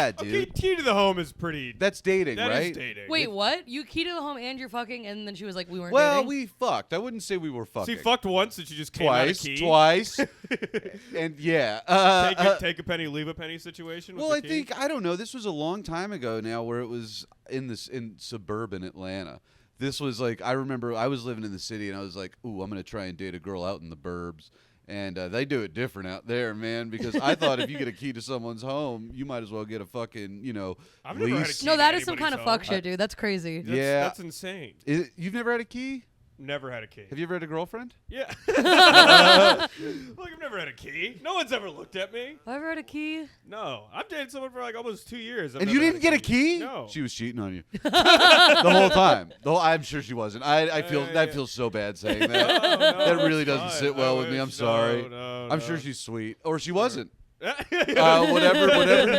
Yeah, dude. Okay, key to the home is pretty. That's dating, That right? is dating. Wait, what? You key to the home and you're fucking, and then she was like, we weren't Well, dating? we fucked. I wouldn't say we were fucking. She fucked once and she just came out of key. Twice. And yeah. Take a penny, leave a penny situation. Well, with I the key? think I don't know. This was a long time ago now, where it was in suburban Atlanta. This was like I remember I was living in the city, and I was like, "Ooh, I'm gonna try and date a girl out in the burbs." And they do it different out there, man. Because I thought if you get a key to someone's home, you might as well get a fucking I've never had a lease. key. No, that to is some kind of anybody's fuck home. shit, dude. That's crazy. That's insane. You've never had a key? Never had a key. Have you ever had a girlfriend? Yeah. Look, I've never had a key. No one's ever looked at me. Have I ever had a key? No, I've dated someone for like almost 2 years. I've And never you had didn't get a key? No. She was cheating on you the whole time. I'm sure she wasn't. I feel that feels so bad saying that. No, That really it's doesn't fine. sit well I with me. I'm wish- sorry. No, I'm sure she's sweet, or she wasn't. yeah, Whatever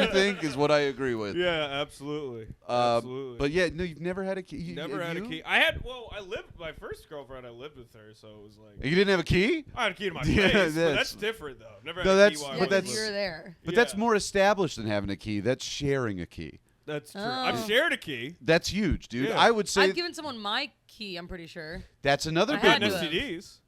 you think is what I agree with. absolutely. Absolutely. But yeah, no, you've never had a key. Never had a key. I lived my first girlfriend. I lived with her, so it was like You didn't have a key? I had a key to my Yeah, place. But that's- that's different though. Never No, had a that's- key while I but was that's- you with were there. But Yeah. that's more established than having a key. That's sharing a key. That's true. Oh. I've shared a key. That's huge, dude. Yeah. I would say I've given someone my key, I'm pretty sure. that's another I big had Gotten to one. have. STDs.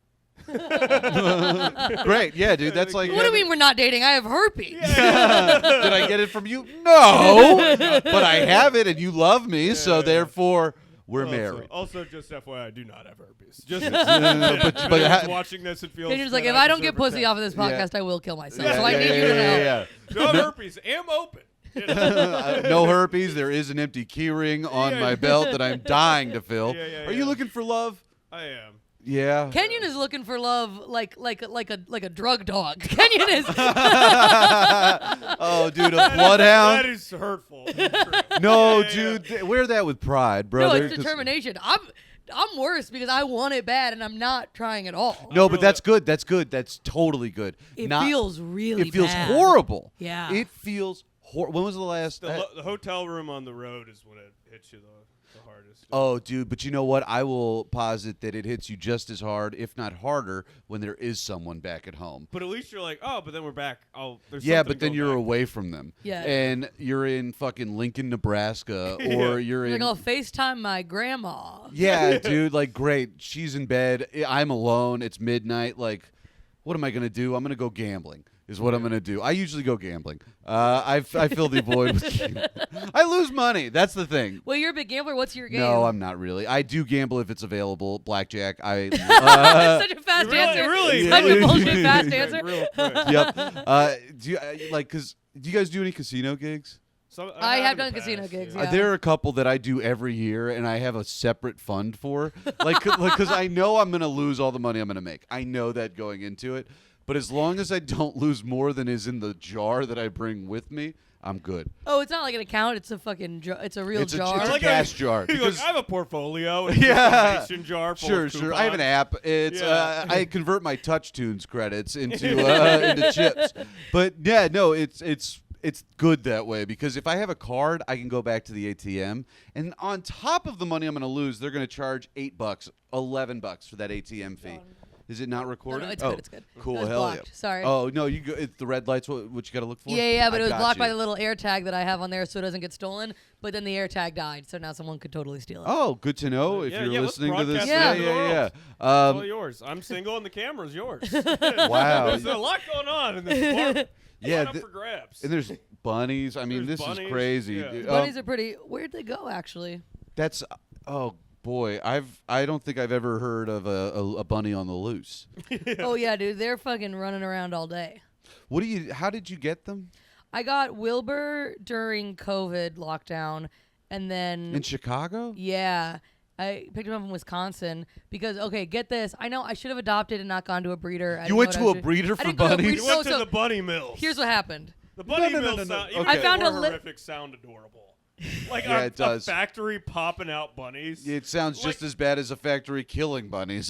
Great, yeah, dude. That's like. What do you mean we're not dating? I have herpes. Did I get it from you? No, but I have it, and you love me, so Yeah. therefore we're Also- married. Also, just FYI, I do not have herpes. Just but anyone's ha- watching this and feels. Daniel's like, that if I don't get deserve pussy protection. off of this Yeah. podcast, I will kill myself. Yeah, so I yeah, need yeah, you to know. yeah, No have herpes. Am open. You know? No herpes. There is an empty key ring on Yeah. my belt that I'm dying to fill. Yeah, Are you yeah. looking for love? I am. Yeah. Kenyon is looking for love like a drug dog. Kenyon is Oh, dude, a bloodhound. That is hurtful. No, Yeah, dude, wear that with pride, no, brother. it's determination. I'm worse because I want it bad and I'm not trying at all. No, but that's good. That's good. That's totally good. It Not- feels really It feels bad. horrible. Yeah. It feels horrible. When was the last? The hotel room on the road is when it hits you the hardest. Oh, dude, but you know what? I will posit that it hits you just as hard, if not harder, when there is someone back at home. But at least you're like, oh, but then we're back. Oh, there's Yeah, something but then going you're back. away from them. Yeah. And you're in fucking Lincoln, Nebraska, or you're Like in. I'll FaceTime my grandma. Yeah, dude, like, great. She's in bed. I'm alone. It's midnight. Like, what am I going to do? I'm going to go gambling, is what I'm going to do. I usually go gambling. I fill the void with gambling. I lose money. That's the thing. Well, you're a big gambler. What's your game? No, I'm not really. I do gamble if it's available. Blackjack. That's such a fast Really- answer. really- Such a really- bullshit fast answer. Real quick. Yep. Do you because do you guys do any casino gigs? So, I have in the done casino past, gigs, yeah. yeah. There are a couple that I do every year, and I have a separate fund for, because I know I'm going to lose all the money I'm going to make. I know that going into it, but as long as I don't lose more than is in the jar that I bring with me, I'm good. Oh, it's not like an account. It's a fucking it's a real It's jar. a I like cash how jar. He's like, because- I have a portfolio. And Yeah. a mason jar full Sure, of sure. I have an coupons. app. It's Yeah. I convert my TouchTunes credits into chips. But yeah, no, it's good that way, because if I have a card, I can go back to the ATM, and on top of the money I'm going to lose, they're going to charge $8, $11 for that ATM fee. Is it not recorded? No, it's oh, good. It's good. Cool. It was Hell blocked. yeah. Sorry. Oh no, you go. It's the red lights. What you got to look for? Yeah, but I it was got blocked by you. the little air tag that I have on there, so it doesn't get stolen. But then the air tag died, so now someone could totally steal it. Oh, good to know. If Yeah, you're yeah, let's listening to this, broadcast it yeah, around the yeah, world. yeah. It's all yours. I'm single and the camera's yours. Wow. There's a lot going on in this apartment. Yeah, Up for grabs. And there's bunnies. I mean, There's this bunnies, is crazy. yeah. dude. Bunnies are pretty. Where'd they go, actually? That's oh boy, I don't think I've ever heard of a bunny on the loose. Oh yeah, dude, they're fucking running around all day. How did you get them? I got Wilbur during COVID lockdown, and then In Chicago? yeah, I picked him up in Wisconsin because okay, get this. I know I should have adopted and not gone to a breeder. You went to a breeder for didn't go to a bunnies? breeder- You went no, to so the bunny mills. Here's what happened. The bunny No, no, no, mills no, no. sound, even Okay. I found more a horrific sound adorable. Like Yeah, a, it does. a factory popping out bunnies. It sounds just Like- as bad as a factory killing bunnies.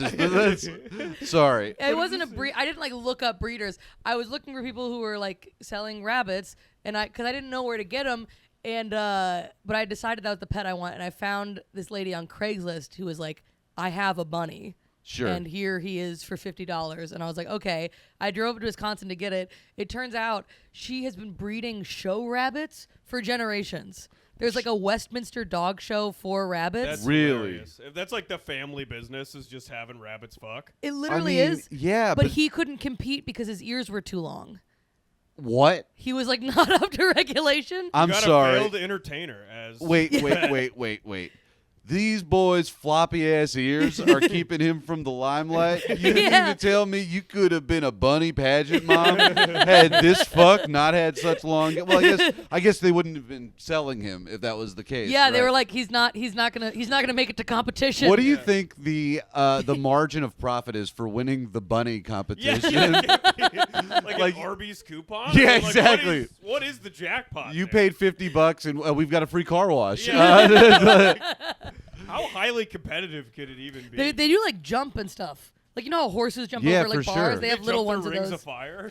Sorry. It wasn't a breed. I didn't like look up breeders. I was looking for people who were like selling rabbits, and because I didn't know where to get them, and but I decided that was the pet I want, and I found this lady on Craigslist who was like, "I have a bunny," Sure. And here he is for $50. And I was like, okay. I drove to Wisconsin to get it. It turns out she has been breeding show rabbits for generations. There's like a Westminster dog show for rabbits. That's Really? hilarious. If that's like the family business is just having rabbits fuck. It literally I mean, is. Yeah, But he couldn't compete because his ears were too long. what? He was like not up to regulation. I'm you got sorry. A failed entertainer as Wait. These boys' floppy ass ears are keeping him from the limelight. You mean to tell me you could have been a bunny pageant mom had this fuck not had such long? Well, I guess they wouldn't have been selling him if that was the case. Yeah, they right? were like, he's not gonna make it to competition. What do you think the margin of profit is for winning the bunny competition? like an Arby's coupon? Yeah, Like, exactly. What is the jackpot? You there? paid $50 and we've got a free car wash. Yeah. How highly competitive could it even be? They do like jump and stuff. Like you know how horses jump Yeah, over like for bars? sure. They have little jump ones of through rings those. of fire.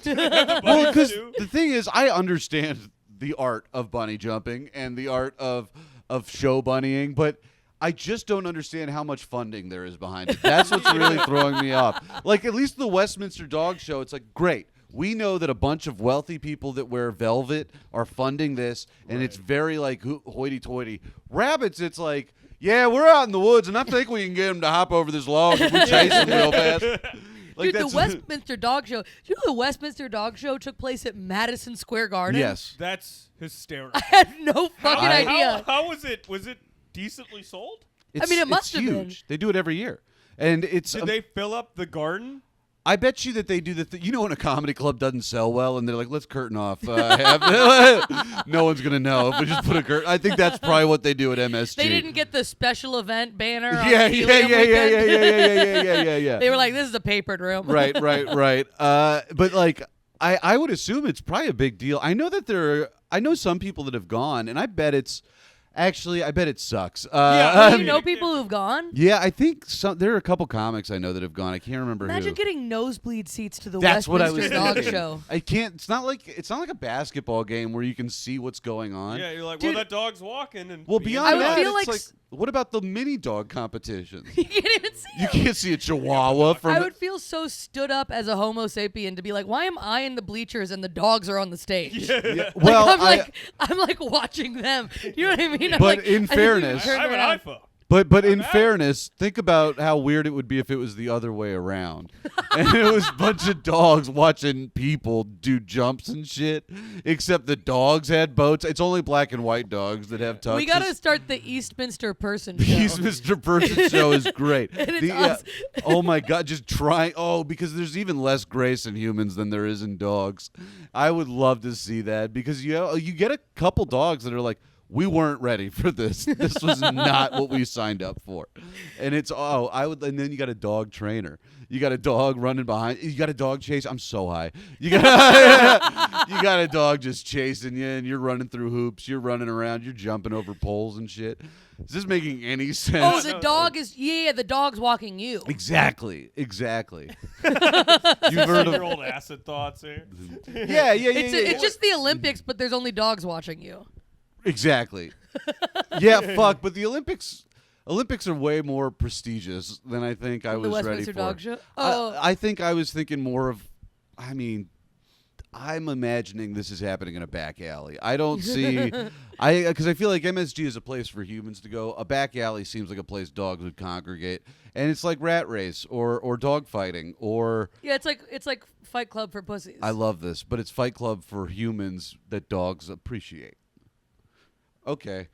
Well, because too? the thing is, I understand the art of bunny jumping and the art of show bunnying, but I just don't understand how much funding there is behind it. That's what's really throwing me off. Like, at least the Westminster Dog Show, it's like, great. We know that a bunch of wealthy people that wear velvet are funding this, and it's very, like, hoity-toity. Rabbits, it's like, yeah, we're out in the woods, and I think we can get them to hop over this log if we chase them real fast. Like, Dude, the Westminster Dog Show. Do you know the Westminster Dog Show took place at Madison Square Garden? Yes. That's hysterical. I had no fucking idea. How was it? Was it decently sold? It's, mean, it must it's have huge. been. They do it every year. And it's Did they fill up the garden? I bet you that they do you know when a comedy club doesn't sell well and they're like, let's curtain off. No one's going to know if we just put a curtain. I think that's probably what they do at MSG. They didn't get the special event banner. On Yeah. They were like, this is a papered room. Right. But like, I would assume it's probably a big deal. I know that I know some people that have gone, and I bet it sucks. Do you know people who've gone? Yeah, I think there are a couple comics I know that have gone. I can't remember Imagine who. getting nosebleed seats to the That's what I was Westminster Dog thinking. Show. I can't. It's not like a basketball game where you can see what's going on. Yeah, you're like, Dude, well, that dog's walking. And Well, beyond I would that, feel it's like what about the mini dog competition? You can't even see You him. can't see a Chihuahua from. I would feel so stood up as a Homo sapien to be like, why am I in the bleachers and the dogs are on the stage? Yeah, Like, well, I'm like watching them. You know what I mean? I'm But like, in I think we fairness- turned I have around. an iPhone. but in out. fairness, think about how weird it would be if it was the other way around, and it was a bunch of dogs watching people do jumps and shit. Except the dogs had boats. It's only black and white dogs that have tuxes. We got to start the Eastminster person The show. East-Minster Person show is great. And it's us. Oh my God, just trying. Oh, because there's even less grace in humans than there is in dogs. I would love to see that because you get a couple dogs that are like, we weren't ready for this. This was not what we signed up for. And it's and then you got a dog trainer. You got a dog running behind. You got a dog chase. I'm so high. You got a dog just chasing you, and you're running through hoops. You're running around. You're jumping over poles and shit. Is this making any sense? Oh, the dog is the dog's walking you. Exactly. You've Heard heard your of old acid thoughts here. yeah. It's just the Olympics, but there's only dogs watching you. Exactly. Yeah, fuck. But the Olympics are way more prestigious than I think I was The ready Westminster for. Dog Show. Oh, I think I was thinking more of. I mean, I'm imagining this is happening in a back alley. I don't see. Because I feel like MSG is a place for humans to go. A back alley seems like a place dogs would congregate, and it's like rat race or dog fighting or. yeah, it's like Fight Club for pussies. I love this, but it's Fight Club for humans that dogs appreciate. Okay.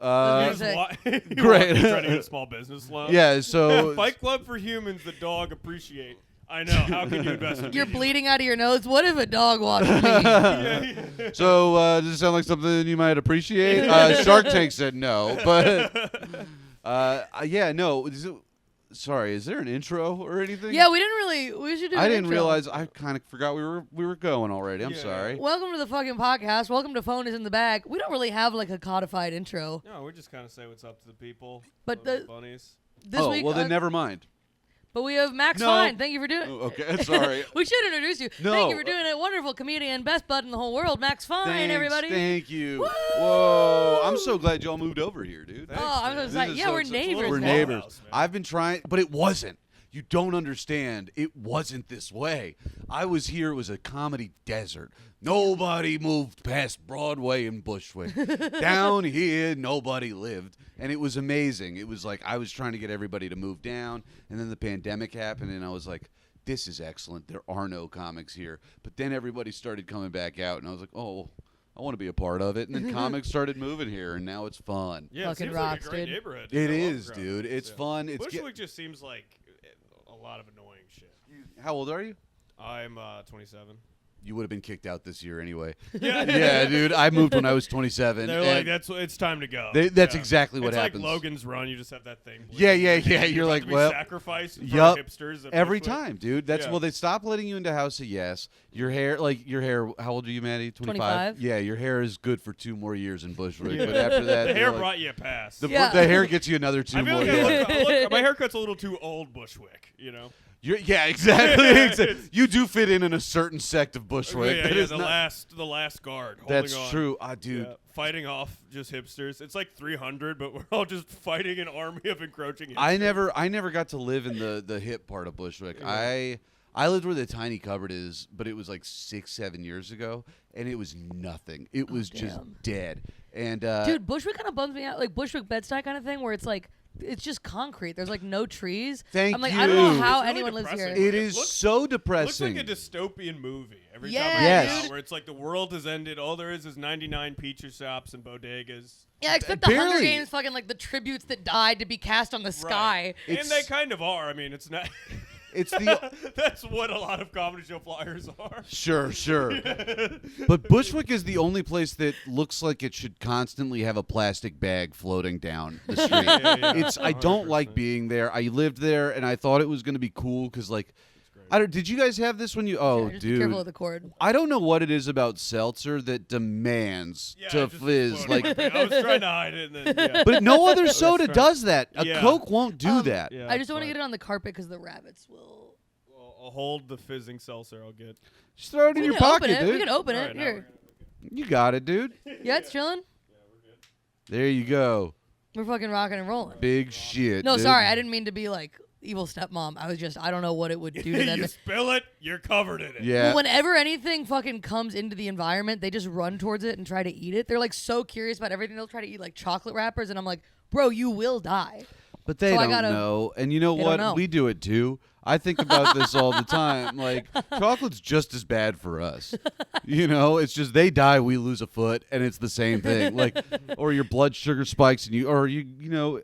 was gonna Great. You're trying to get a small business loan. Yeah, so Fight Club for humans, the dog appreciate. I know. How can you invest in You're me? bleeding out of your nose. What if a dog walks me? so does it sound like something you might appreciate? Shark Tank said no, but yeah, no. Sorry, is there an intro or anything? Yeah, we didn't really. We should do. I an didn't intro. realize. I kind of forgot we were going already. I'm Yeah. sorry. Welcome to the fucking podcast. Welcome to Phone is in the Bag. We don't really have like a codified intro. No, we're just kind of say what's up to the people. But the the- bunnies. This week, well then never mind. but we have Max No. Fine. Thank you for doing. Oh, okay, sorry. We should introduce you. No. Thank you for doing it. Wonderful comedian, best bud in the whole world, Max Fine. Thanks, Everybody. Thank you. Woo! Whoa, I'm so glad y'all moved over here, dude. Thanks, Oh, I'm so man. excited. This is Yeah, so we're exciting. neighbors. We're now. neighbors. House, man. I've been trying, but it wasn't. you don't understand. It wasn't this way. I was here. It was a comedy desert. Nobody moved past Broadway and Bushwick. Down here, nobody lived. And it was amazing. It was like I was trying to get everybody to move down, and then the pandemic happened, and I was like, this is excellent. There are no comics here. But then everybody started coming back out, and I was like, oh, I want to be a part of it. And then comics started moving here, and now it's fun. Yeah, Fucking it seems rocks, like a great dude. neighborhood. It I love is, Ground dude. Zero. It's fun. It's Bushwick just seems like a lot of annoying shit. How old are you? I'm 27. You would have been kicked out this year anyway. Yeah, Yeah, dude. I moved when I was 27. They're and like, it's time to go. that's exactly what it's happens. It's like Logan's Run. You just have that thing. Yeah. You're like, well, sacrificed for yup. hipsters. At Every Bushwick. time, dude. That's well, they stop letting you into House of Yes. Your hair. How old are you, Maddie? 25. Yeah, your hair is good for 2 more years in Bushwick, but after that, the hair like, brought you a pass. the hair gets you another 2 I feel more. like years. my haircut's a little too old Bushwick. You know. Yeah, exactly. You do fit in a certain sect of Bushwick. Yeah, that is the not- last guard. That's holding on. true, dude. Yeah, fighting off just hipsters. It's like 300, but we're all just fighting an army of encroaching hipsters. I never got to live in the hip part of Bushwick. Yeah. I lived where the tiny cupboard is, but it was like 6-7 years ago, and it was nothing. It was just dead. And dude, Bushwick kind of bums me out, like Bushwick Bed-Stuy kind of thing, where it's like it's just concrete. There's like no trees. Thank I'm like, you. I don't know how It's really anyone lives here. depressing. it is so depressing. It looks like a dystopian movie every Yeah, time I Yes. go out, where it's like the world has ended. All there is 99 pizza shops and bodegas. Yeah, except the Hunger Barely. Games, fucking like the tributes that died to be cast on the sky. And It's- they kind of are. I mean, it's not. It's the That's what a lot of comedy show flyers are. sure. But Bushwick is the only place that looks like it should constantly have a plastic bag floating down the street. Yeah. I don't 100%. like being there. I lived there, and I thought it was going to be cool because, like, did you guys have this when you? Oh, Yeah, just dude. be careful with the cord. I don't know what it is about seltzer that demands Yeah, to it just fizz. exploded Like, my face. I was trying to hide it, and then yeah. but no other soda right. does that. A Yeah. Coke won't do that. Yeah, I just don't want to fine. get it on the carpet because the rabbits will. I'll hold the fizzing seltzer. I'll get. Just throw it in We your can pocket, open it. dude. We can open All it. right, now Here. You got it, dude. Yeah, it's chilling. There you go. We're fucking rocking and rolling. Big shit. No, dude. sorry, I didn't mean to be like evil stepmom. I was just, I don't know what it would do to them. You spill it, you're covered in it. Yeah. Well, whenever anything fucking comes into the environment, they just run towards it and try to eat it. They're like so curious about everything. They'll try to eat like chocolate wrappers, and I'm like, bro, you will die. But they So I don't gotta- know. And you know they don't what? know. We do it too. I think about this all the time. Like, chocolate's just as bad for us. You know, it's just they die, we lose a foot, and it's the same thing. Like, or your blood sugar spikes, and you know,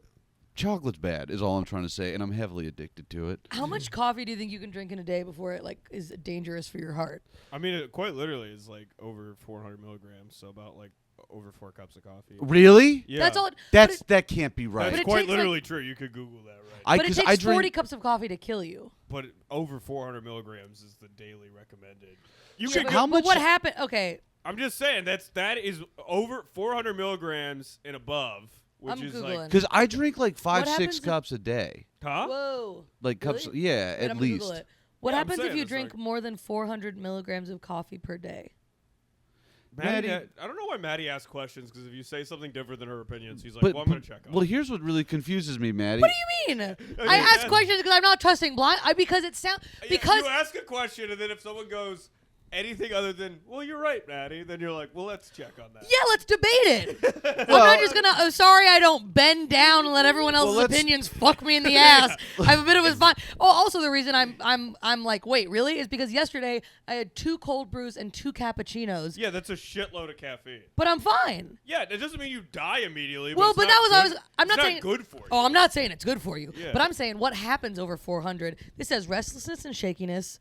chocolate's bad is all I'm trying to say, and I'm heavily addicted to it. How much coffee do you think you can drink in a day before it like is dangerous for your heart? I mean, it quite literally is like over 400 milligrams, so about like over 4 cups of coffee. Really? Yeah. That's all. That can't be right. That's But it quite takes, like- literally true. You could Google that, right? But it 'cause takes 40 drink. cups of coffee to kill you. But over 400 milligrams is the daily recommended. You Yeah, could but, how but much- what happened? Okay, I'm just saying that is over 400 milligrams and above, which I'm is Googling. like, Because I drink like What 5-6 happens if- cups a day. huh? whoa. Like cups. Really? Yeah, Wait, at I'm gonna least. Google it. What Yeah, I'm happens if saying you it's drink like- more than 400 milligrams of coffee per day? Maddie, Maddie- I don't know why Maddie asks questions, because if you say something different than her opinions, he's like, But, well, I'm going to check on well, it. here's what really confuses me, Maddie. What do you mean? I ask that's- questions because I'm not trusting blind. Because it sounds Yeah, because you ask a question, and then if someone goes anything other than, well, you're right, Maddie, then you're like, well, let's check on that. yeah, let's debate it. I'm Well- not just gonna. Oh, sorry, I don't bend down and let everyone else's let's- opinions fuck me in the ass. I have a bit of a spine. Oh, also the reason I'm like, wait, really? Is because yesterday I had 2 cold brews and 2 cappuccinos, Yeah, that's a shitload of caffeine. but I'm fine. Yeah, it doesn't mean you die immediately. Well, it's but not that was I good- was. I'm it's not saying good for you. Oh, I'm not saying it's good for you, Yeah. but I'm saying what happens over 400. This says restlessness and shakiness,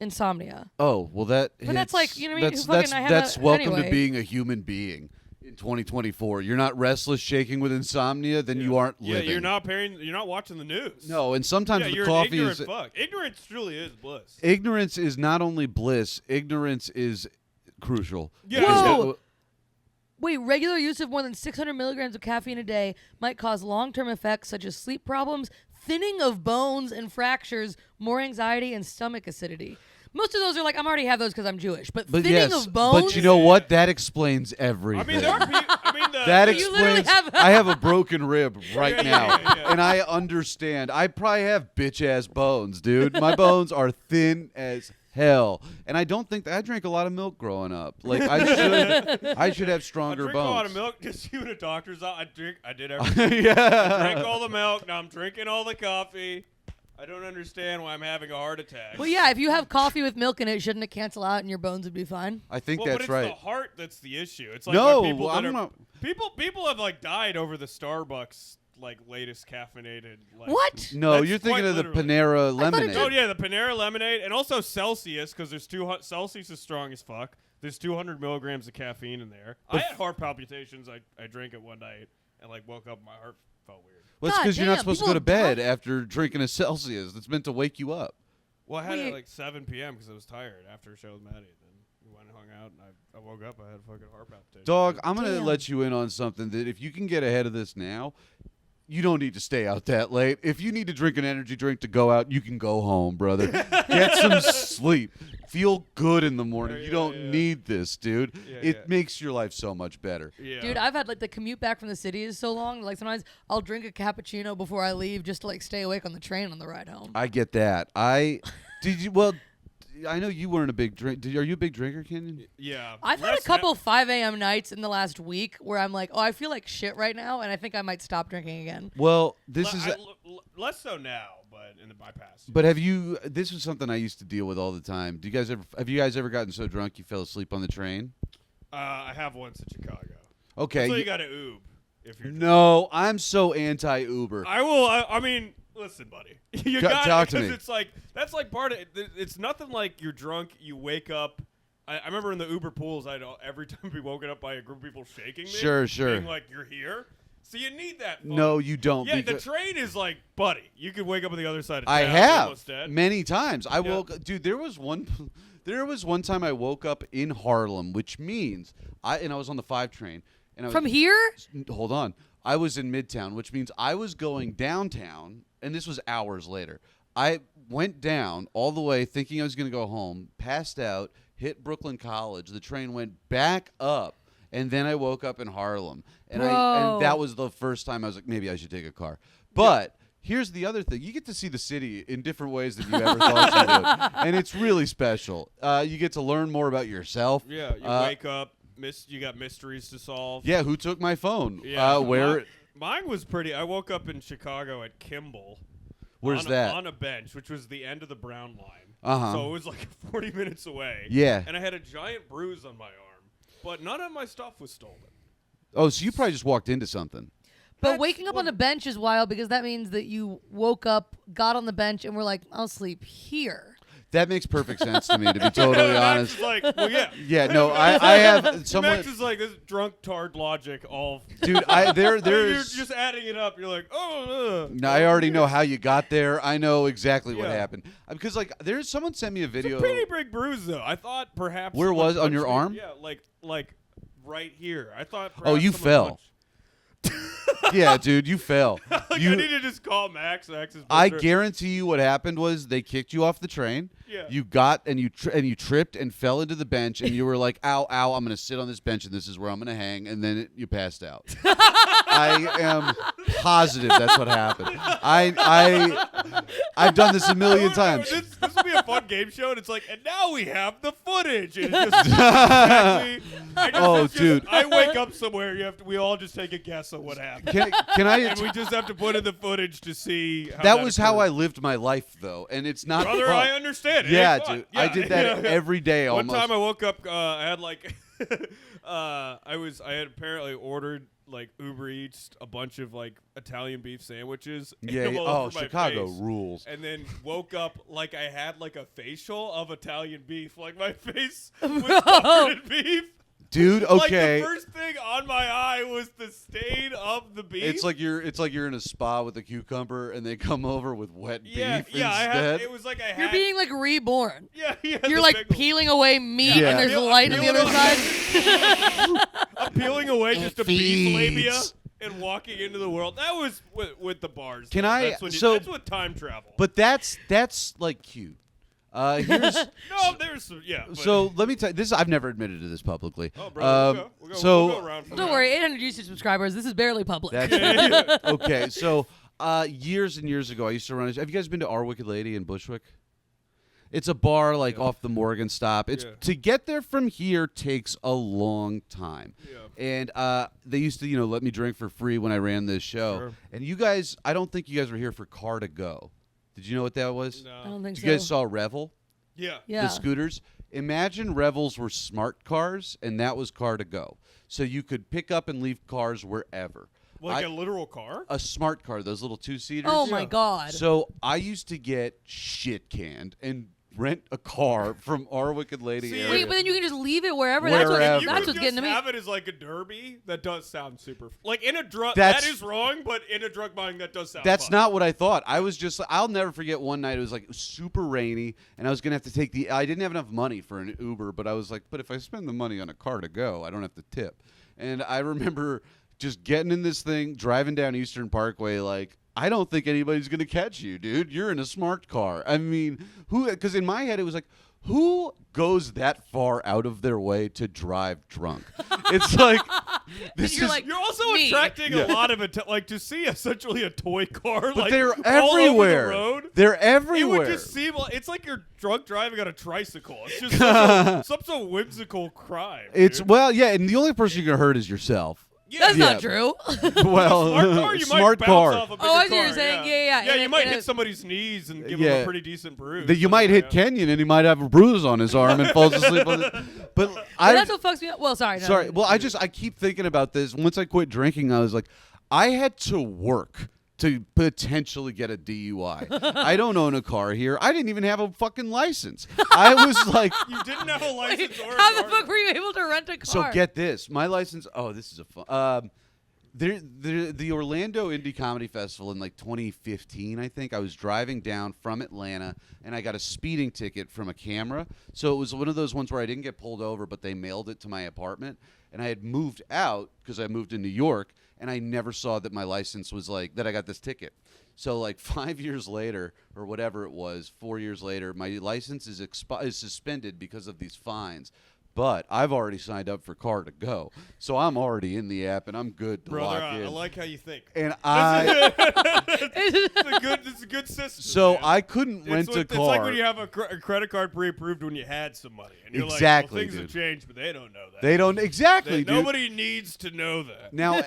insomnia. Oh, well, that. But that's hits- like, you know what I mean? That's Who fucking- that's I have that's that welcome to anyway. being a human being in 2024. You're not restless, shaking with insomnia, then you aren't Yeah, living. you're not watching the news. No, and sometimes Yeah, the you're coffee an is. ignorant fuck. Ignorance truly is bliss. Ignorance is not only bliss. Ignorance is crucial. Yeah, Because Whoa! what- Wait, regular use of more than 600 milligrams of caffeine a day might cause long-term effects such as sleep problems, thinning of bones and fractures, more anxiety, and stomach acidity. Most of those are like, I'm already have those because I'm Jewish, but But thinning yes, of bones. but you know what? That explains everything. I mean, there are That You literally explains. have- I have a broken rib right Yeah, now, yeah. and I understand. I probably have bitch ass bones, dude. My bones are thin as hell, and I don't think that I drank a lot of milk growing up. Like I should have I stronger drink bones. a lot of milk. Just you in a doctor's office. I did everything. Yeah. I drank all the milk. Now I'm drinking all the coffee. I don't understand why I'm having a heart attack. Well, yeah, if you have coffee with milk in it, shouldn't it cancel out and your bones would be fine? I think Well, that's but it's right. the heart that's the issue. It's like No, when people that I'm are, not- people have like died over the Starbucks like latest caffeinated. Like, What? No, That's you're thinking quite of the literally. Panera thought it lemonade. Oh yeah, the Panera lemonade and also Celsius because there's Celsius is strong as fuck. There's 200 milligrams of caffeine in there. I had heart palpitations. I drank it one night and like woke up and my heart felt weird. Well, it's God because you're not damn, supposed to people go to have bed after drinking a Celsius. It's meant to wake you up. Well, I had it Wait. at like 7 p.m. because I was tired after a show with Maddie. Then we went and hung out, and I woke up. I had a fucking heart palpitation. Dog, I'm going to Damn. let you in on something that if you can get ahead of this now, you don't need to stay out that late. If you need to drink an energy drink to go out, you can go home, brother. Get some sleep. Feel good in the morning. Yeah, You don't yeah. need this, dude. Yeah, It yeah. makes your life so much better. Yeah. Dude, I've had like the commute back from the city is so long. Like sometimes I'll drink a cappuccino before I leave just to like stay awake on the train on the ride home. I get that. I know you weren't a big drink. Are you a big drinker, Kenyon? Yeah. I've had a Less couple 5 a.m. nights in the last week where I'm like, oh, I feel like shit right now, and I think I might stop drinking again. Well, this is. less so now, but in my past. But have you? This was something I used to deal with all the time. Do you guys ever? Have you guys ever gotten so drunk you fell asleep on the train? I have once in Chicago. Okay. So you got to oob if you're. No, I'm so anti-Uber. I will. I mean, listen, buddy. You Go- got talk to because me. it's like that's like part of it. It's nothing like you're drunk. You wake up. I remember in the Uber pools, every time we woken up by a group of people shaking me. Sure. Being like, you're here. So you need that. Fun. No, you don't. Yeah, the because train is like, buddy. You could wake up on the other side of town. I you're have almost dead. many times. I Yeah. woke. Dude, there was one. There was one time I woke up in Harlem, which means I was on the 5 train. And I was, From here? Hold on. I was in Midtown, which means I was going downtown, and this was hours later. I went down all the way thinking I was going to go home, passed out, hit Brooklyn College. The train went back up, and then I woke up in Harlem. And Bro. that was the first time I was like, maybe I should take a car. But here's the other thing. You get to see the city in different ways than you ever thought you would. And it's really special. You get to learn more about yourself. Yeah, you wake up. You got mysteries to solve. Yeah, who took my phone? Yeah. Where? Mine was pretty. I woke up in Chicago at Kimball. Where's on that? On a bench, which was the end of the Brown line. Uh-huh. So it was like 40 minutes away. Yeah. And I had a giant bruise on my arm, but none of my stuff was stolen. Oh, so you probably just walked into something. But That's waking up what- on a bench is wild because that means that you woke up, got on the bench, and were like, I'll sleep here. That makes perfect sense to me, to be totally Max honest. is like, well, yeah. Yeah, no, I have someone. Max is like this drunk tard logic. All Dude, you're there's. just adding it up. You're like, oh. No, I already know how you got there. I know exactly what Yeah. happened because like there's someone sent me a It's video. a pretty big bruise though. I thought perhaps. Where someone was- on your punched me- arm? Yeah, like right here. I thought. Oh, perhaps you someone fell. punched- Yeah, dude, you fell. Like I You, need to just call Max. Max is. I better. guarantee you, what happened was they kicked you off the train. Yeah. You got and you tripped and fell into the bench, and you were like, "Ow, ow! I'm gonna sit on this bench, and this is where I'm gonna hang." And then you passed out. I am positive that's what happened. I've done this a million times. This would be a fun game show, and it's like, and now we have the footage. And it's just exactly. Oh, it's just- dude. I wake up somewhere. We all just take a guess of what happened, Can I? and we just have to put in the footage to see. How That was how I occurred. lived my life, though, and it's not Brother, fun. I understand. It Yeah, ain't fun. dude, I did that yeah. every day One almost. time I woke up, I had like, I had apparently ordered like Uber Eats a bunch of like Italian beef sandwiches. ate Yeah. them all Oh, over my Chicago face, rules. and then woke up like I had like a facial of Italian beef. Like my face was covered in beef. Dude, okay. Like the first thing on my eye was the stain of the beef. It's like you're in a spa with a cucumber, and they come over with wet beef yeah, instead. I had. It was like I had. You're being like reborn. Yeah, You're the like big- peeling away meat, Yeah. and there's Peel- light on the peeling other away- side. I'm peeling away just a beef feeds. labia and walking into the world. That was with the bars. Can though. I- That's, so- that's what time travel. But that's like cute. Here's No, there's some, yeah. But, so let me tell you this. I've never admitted to this publicly. oh, bro, we'll go around from Don't there. worry, 800 YouTube subscribers. This is barely public. That's okay. So years and years ago, I used to run. Have you guys been to Our Wicked Lady in Bushwick? It's a bar like off the Morgan stop. It's to get there from here takes a long time. Yeah. And they used to, let me drink for free when I ran this show. Sure. And you guys, I don't think you guys were here for Car to Go. Did you know what that was? No. I don't think Did so. you guys saw Revel? Yeah. Yeah. The scooters. Imagine Revels were smart cars, and that was Car to Go. So you could pick up and leave cars wherever. Like a literal car? A smart car, those little 2-seaters. Oh my God. So I used to get shit canned and rent a car from Our Wicked Lady See, area. Wait, but then you can just leave it wherever. Wherever. That's You what's could getting to just me. have it as like a derby. That does sound super. Like in a drug. That's- That is wrong, but in a drug buying, that does sound. That's fun. not what I thought. I was just, I'll never forget one night. It was like super rainy, and I was going to have to take I didn't have enough money for an Uber, but I was like, but if I spend the money on a Car to Go, I don't have to tip. And I remember just getting in this thing, driving down Eastern Parkway, like, I don't think anybody's going to catch you, dude. You're in a smart car. I mean, because in my head, it was like, who goes that far out of their way to drive drunk? It's like, this You're is. like, You're also Me. attracting a lot of like to see essentially a toy car. but like, they're all everywhere. over the road. They're It everywhere. would just seem like it's like you're drunk driving on a tricycle. It's just some sort of whimsical crime. It's dude. well, yeah, and the only person you're gonna hurt is yourself. Yeah. That's Yeah. not true. Well, Smart car, you smart might car. bounce off a bigger Oh, I see what car, you're saying. Yeah, Yeah, yeah. you In might a- hit somebody's knees and give Yeah. him a pretty decent bruise. That you might hit Yeah. Kenyon and he might have a bruise on his arm and falls asleep on it. But But I that's what fucks me up. Well, sorry. No, sorry. Well, I keep thinking about this. Once I quit drinking, I was like, I had to work to potentially get a DUI. I don't own a car here. I didn't even have a fucking license. I was like, You didn't have a license or a How the car. fuck were you able to rent a car? so get this. My license. Oh, this is a fun. The Orlando Indie Comedy Festival in like 2015, I think. I was driving down from Atlanta and I got a speeding ticket from a camera. So it was one of those ones where I didn't get pulled over, but they mailed it to my apartment. And I had moved out because I moved to New York, and I never saw that my license was like that. I got this ticket. So like 5 years later, or whatever it was, 4 years later, my license is suspended because of these fines. But I've already signed up for Car to Go, so I'm already in the app and I'm good to Brother, lock in. I like how you think. And I It's a good system. so man. I couldn't rent it's a like, car. It's like when you have a credit card pre-approved when you had some money. And you're Exactly, like, well, things dude. have changed, but they don't know that. They don't exactly, dude. Nobody needs to know that. Now,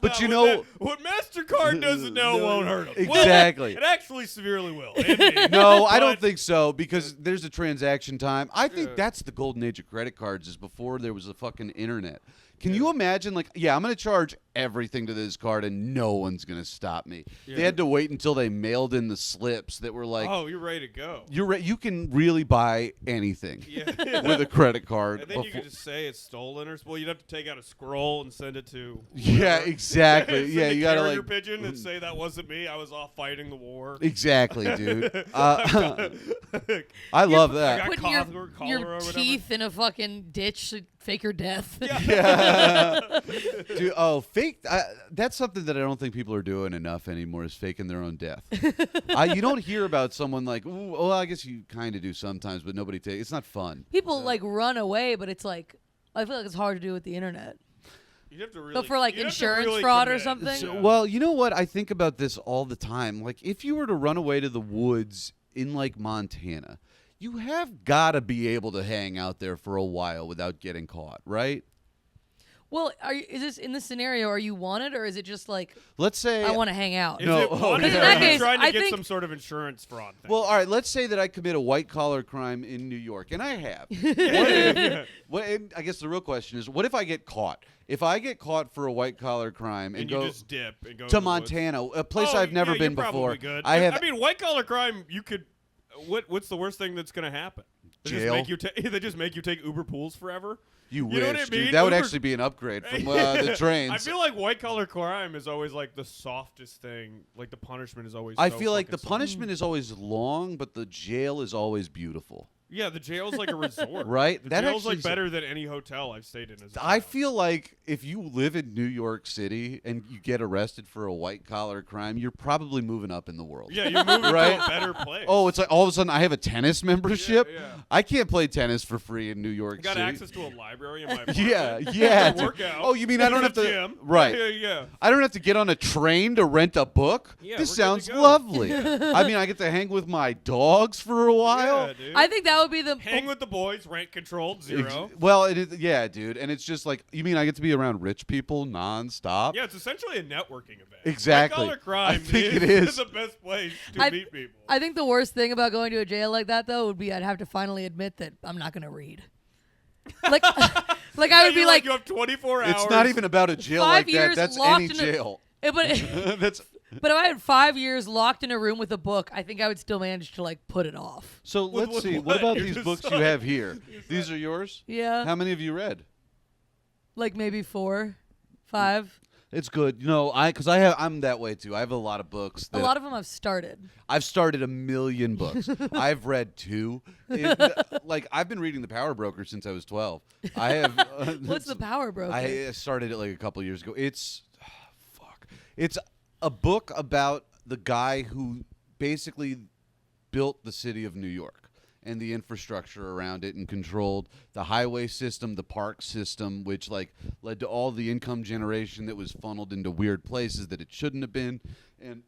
but you What know, what MasterCard doesn't know won't hurt them. Exactly. Well, it actually severely will. And me. no, I don't But- think so because there's a transaction time. I think Yeah. that's the golden age of credit cards is before there was a fucking internet. Can you imagine, like, I'm going to charge everything to this card and no one's going to stop me. They had to wait until they mailed in the slips that were like, Oh, you're ready to go. you can really buy anything Yeah. with a credit card. And then you could just say it's stolen, or well, you'd have to take out a scroll and send it to. Yeah, whoever. exactly. Send Yeah, a you got to carrier like pigeon and say that wasn't me. I was off fighting the war. exactly, dude. I love that. got Putting cholera or your whatever. teeth in a fucking ditch to fake your death. Dude, fake. That's something that I don't think people are doing enough anymore is faking their own death. You don't hear about someone like, ooh, well, I guess you kind of do sometimes, but nobody takes. It's not fun. People like run away, but it's like I feel like it's hard to do with the internet. You'd have to really, But for like you'd have to insurance really fraud or commit. something. So, well, you know what? I think about this all the time. Like, if you were to run away to the woods in like Montana, you have got to be able to hang out there for a while without getting caught, right? Well, is this in this scenario? Are you wanted, or is it just like Let's say I want to hang out? Is No, it wanted, okay. or In that are you case, trying to I get think- some sort of insurance fraud thing? Well, all right. Let's say that I commit a white collar crime in New York, and I have. And I guess the real question is, what if I get caught? If I get caught for a white collar crime and, and go you just dip and go to the woods. Montana, a place Oh, I've never yeah, been you're probably before, Good. I have. I mean, white collar crime. You could. What's the worst thing that's going to happen? They Jail. They just make you take Uber pools forever. you you know wish, what I mean? dude. That would Uber- actually be an upgrade from the trains. I feel like white collar crime is always like the softest thing. Like the punishment is always. I so feel like the fucking soft. punishment is always long, but the jail is always beautiful. Yeah, the jail's like a resort. Right? The That jail's like actually- better than any hotel I've stayed in. As a I child. feel like if you live in New York City and you get arrested for a white-collar crime, you're probably moving up in the world. Yeah, you're moving Right? to a better place. Oh, it's like all of a sudden I have a tennis membership. Yeah. I can't play tennis for free in New York I got City. access to a library in my apartment. Yeah. To work out. Oh, you mean I don't have to? Gym. Right. Yeah. I don't have to get on a train to rent a book. Yeah, This we're good sounds to go. lovely. I mean, I get to hang with my dogs for a while. Yeah, dude. I think that would be the Hang with the boys, rent controlled, zero. Well, yeah, dude, and it's just like you mean I get to be around rich people nonstop. Yeah, it's essentially a networking event. Exactly. White-collar crime I think it is is. the best place to I- meet people. I think the worst thing about going to a jail like that though would be I'd have to finally admit that I'm not gonna read. Like, like I would be like, you have 24 hours. It's not even about a jail 5 like that. years That's locked any in a- jail. but That's but if I had 5 years locked in a room with a book, I think I would still manage to like put it off. so. With Let's see. what? What about You're these just books you like- have here? These are yours. Yeah, How many have you read? like maybe 4, 5. It's good. You know, I'm that way too. I have a lot of books. A lot of them I've started. I've started 1 million books. I've read 2. Like I've been reading The Power Broker since I was 12. I have. What's the Power Broker? I started it like a couple years ago. It's It's a book about the guy who basically built the city of New York and the infrastructure around it and controlled the highway system, the park system, which like led to all the income generation that was funneled into weird places that it shouldn't have been. And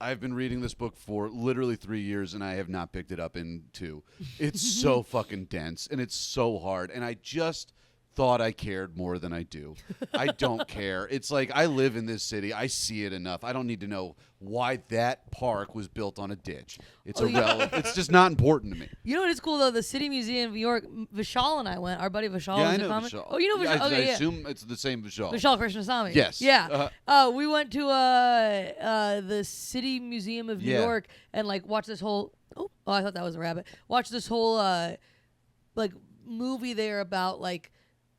I've been reading this book for literally 3 years and I have not picked it up in 2. It's so fucking dense and it's so hard. And I just thought I cared more than I do. I don't care. It's like I live in this city. I see it enough. I don't need to know why that park was built on a ditch. It's irrelevant. It's just not important to me. You know what is cool though? The City Museum of New York. Vishal and I went. Our buddy Vishal Yeah, was I a know comic. Vishal. Oh, you know Vishal? I Okay, yeah. assume it's the same Vishal. Vishal Krishnasamy. Yes. Yeah. We went to the City Museum of New Yeah. York and like watched this whole. Oh, I thought that was a rabbit. Watched this whole like movie there about like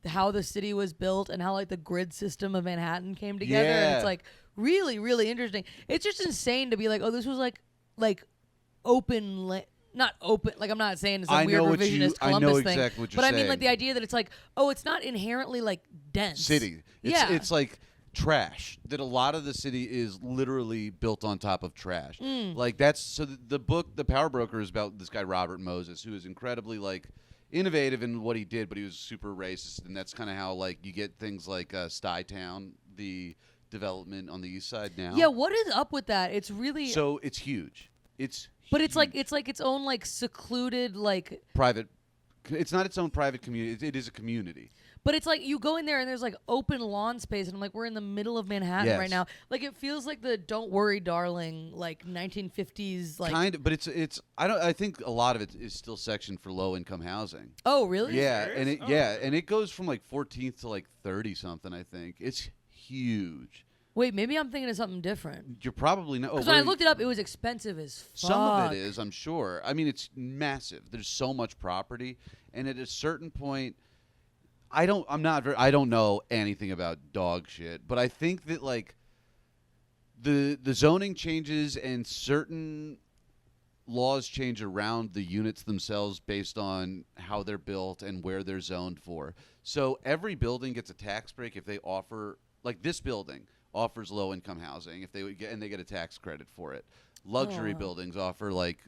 how the city was built and how like the grid system of Manhattan came together. And Yeah. it's like really, really interesting. It's just insane to be like, oh, this was like open. Not open, like I'm not saying it's some I weird know what revisionist I know Columbus thing, exactly what you're but I mean saying. like the idea that it's like, oh, it's not inherently like dense. City. Yeah. It's like trash. That a lot of the city is literally built on top of trash. Like that's so the book The Power Broker is about this guy Robert Moses who is incredibly like innovative in what he did, but he was super racist, and that's kind of how like you get things like Stuytown, the development on the east side now. Yeah, what is up with that? It's really So it's huge. It's but it's like huge. its own like secluded like private. It's not its own private community. It is a community. but it's like you go in there and there's like open lawn space and I'm like we're in the middle of Manhattan right Yes. now. Like it feels like the Don't Worry Darling like 1950s like Kind of, but it's. I think a lot of it is still sectioned for low income housing. Oh, really? Yeah, serious? and it Oh. and it goes from like 14th to like 30 something. I think it's huge. Wait, maybe I'm thinking of something different. You're probably not. Because when I looked it up, it was expensive as fuck. Some of it is, I'm sure. I mean, it's massive. There's so much property, and at a certain point, I don't know anything about dog shit, but I think that like the zoning changes and certain laws change around the units themselves based on how they're built and where they're zoned for. So every building gets a tax break if they offer, like this building offers low income housing if they would get, and they get a tax credit for it. Luxury Oh. buildings offer like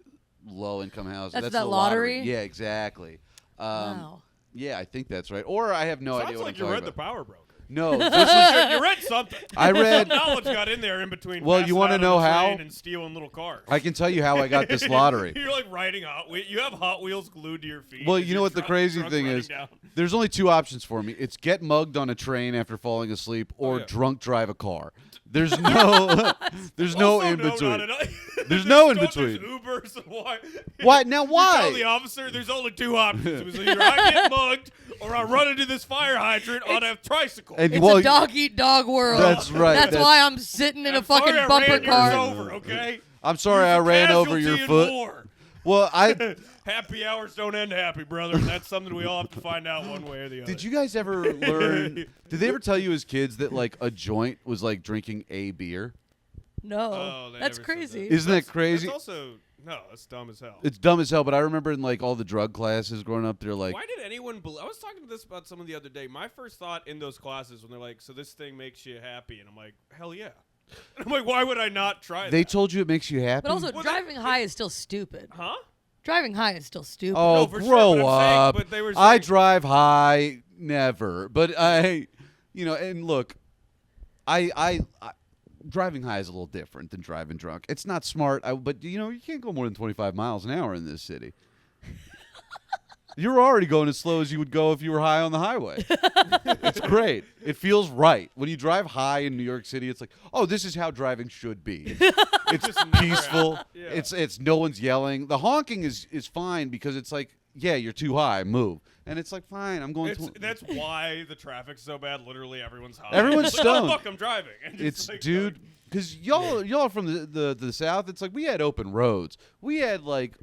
low income housing. That's the that lottery? Yeah, exactly. Wow. Yeah, I think that's right. Or I have no Sounds idea what like I'm you talking read The about. Power Broker. No, this is You read something. I read- Some knowledge got in there in between. Well, passing you wanna out on know the how? train and stealing little cars. I can tell you how I got this lottery. You're like riding Hot Wheels. You have Hot Wheels glued to your feet. Well, as you know you're what the drunk- crazy drunk thing riding is? down. There's only 2 options for me. It's get mugged on a train after falling asleep or yeah. drunk drive a car. There's no there's no Also, in not between. enough. There's no in There's between. Ubers and why? Why? Now You tell why? the officer there's only 2 options. It was either I get mugged or I run into this fire hydrant on a tricycle. And It's well, a dog eat dog world. That's right. That's That's- why I'm sitting in a I'm fucking sorry I bumper ran yours car. over, okay? I'm sorry I ran over your Casualty in foot. war. Well, I Happy hours don't end happy, brother. And that's something we all have to find out one way or the other. did you guys ever learn? Did they ever tell you as kids that like a joint was like drinking a beer? No, Oh, they that's never said crazy. Isn't that crazy? That's also no, that's dumb as hell. It's dumb as hell, but I remember in like all the drug classes growing up, they're like, Why did anyone I was talking to this about someone the other day. My first thought in those classes when they're like, so this thing makes you happy, and I'm like, hell yeah. And I'm like, why would I not try they that? told you it makes you happy? But also, Well, driving high is still stupid. Huh? Driving high is still stupid. Oh, No, for sure, grow but I'm saying- up. but they were I saying- drive high, never. But and look, I driving high is a little different than driving drunk. It's not smart, but you can't go more than 25 miles an hour in this city. You're already going as slow as you would go if you were high on the highway. It's great. It feels right. When you drive high in New York City, it's like, oh, this is how driving should be. It's Just never peaceful. happened. Yeah. It's no one's yelling. The honking is fine because it's like, yeah, you're too high, move. And it's like, fine, I'm going to. That's why the traffic's so bad. Literally, everyone's high. Everyone's It's like, stoned. Oh, fuck, I'm driving. And It's like, dude, because y'all are from the South. It's like we had open roads. We had like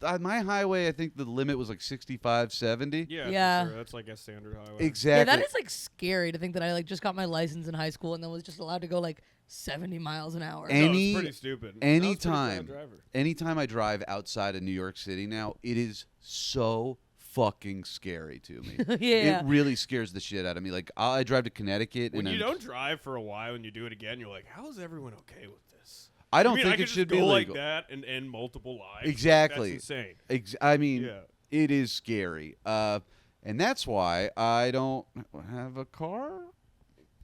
on my highway. I think the limit was like 65, 70. Yeah, Yeah. For sure. That's like a standard highway. Exactly. Yeah, that is like scary to think that I like just got my license in high school and then was just allowed to go like 70 miles an hour. And- No, it's pretty stupid. I was a pretty bad driver. Anytime I drive outside of New York City now, it is so fucking scary to me. Yeah. It really scares the shit out of me. Like I drive to Connecticut When and you I'm- don't drive for a while and you do it again, you're like, how is everyone okay with this? I don't You mean think I it could should just be go legal. like that and end multiple lives. Like, Exactly. that's insane. I mean, Yeah. it is scary. And that's why I don't have a car.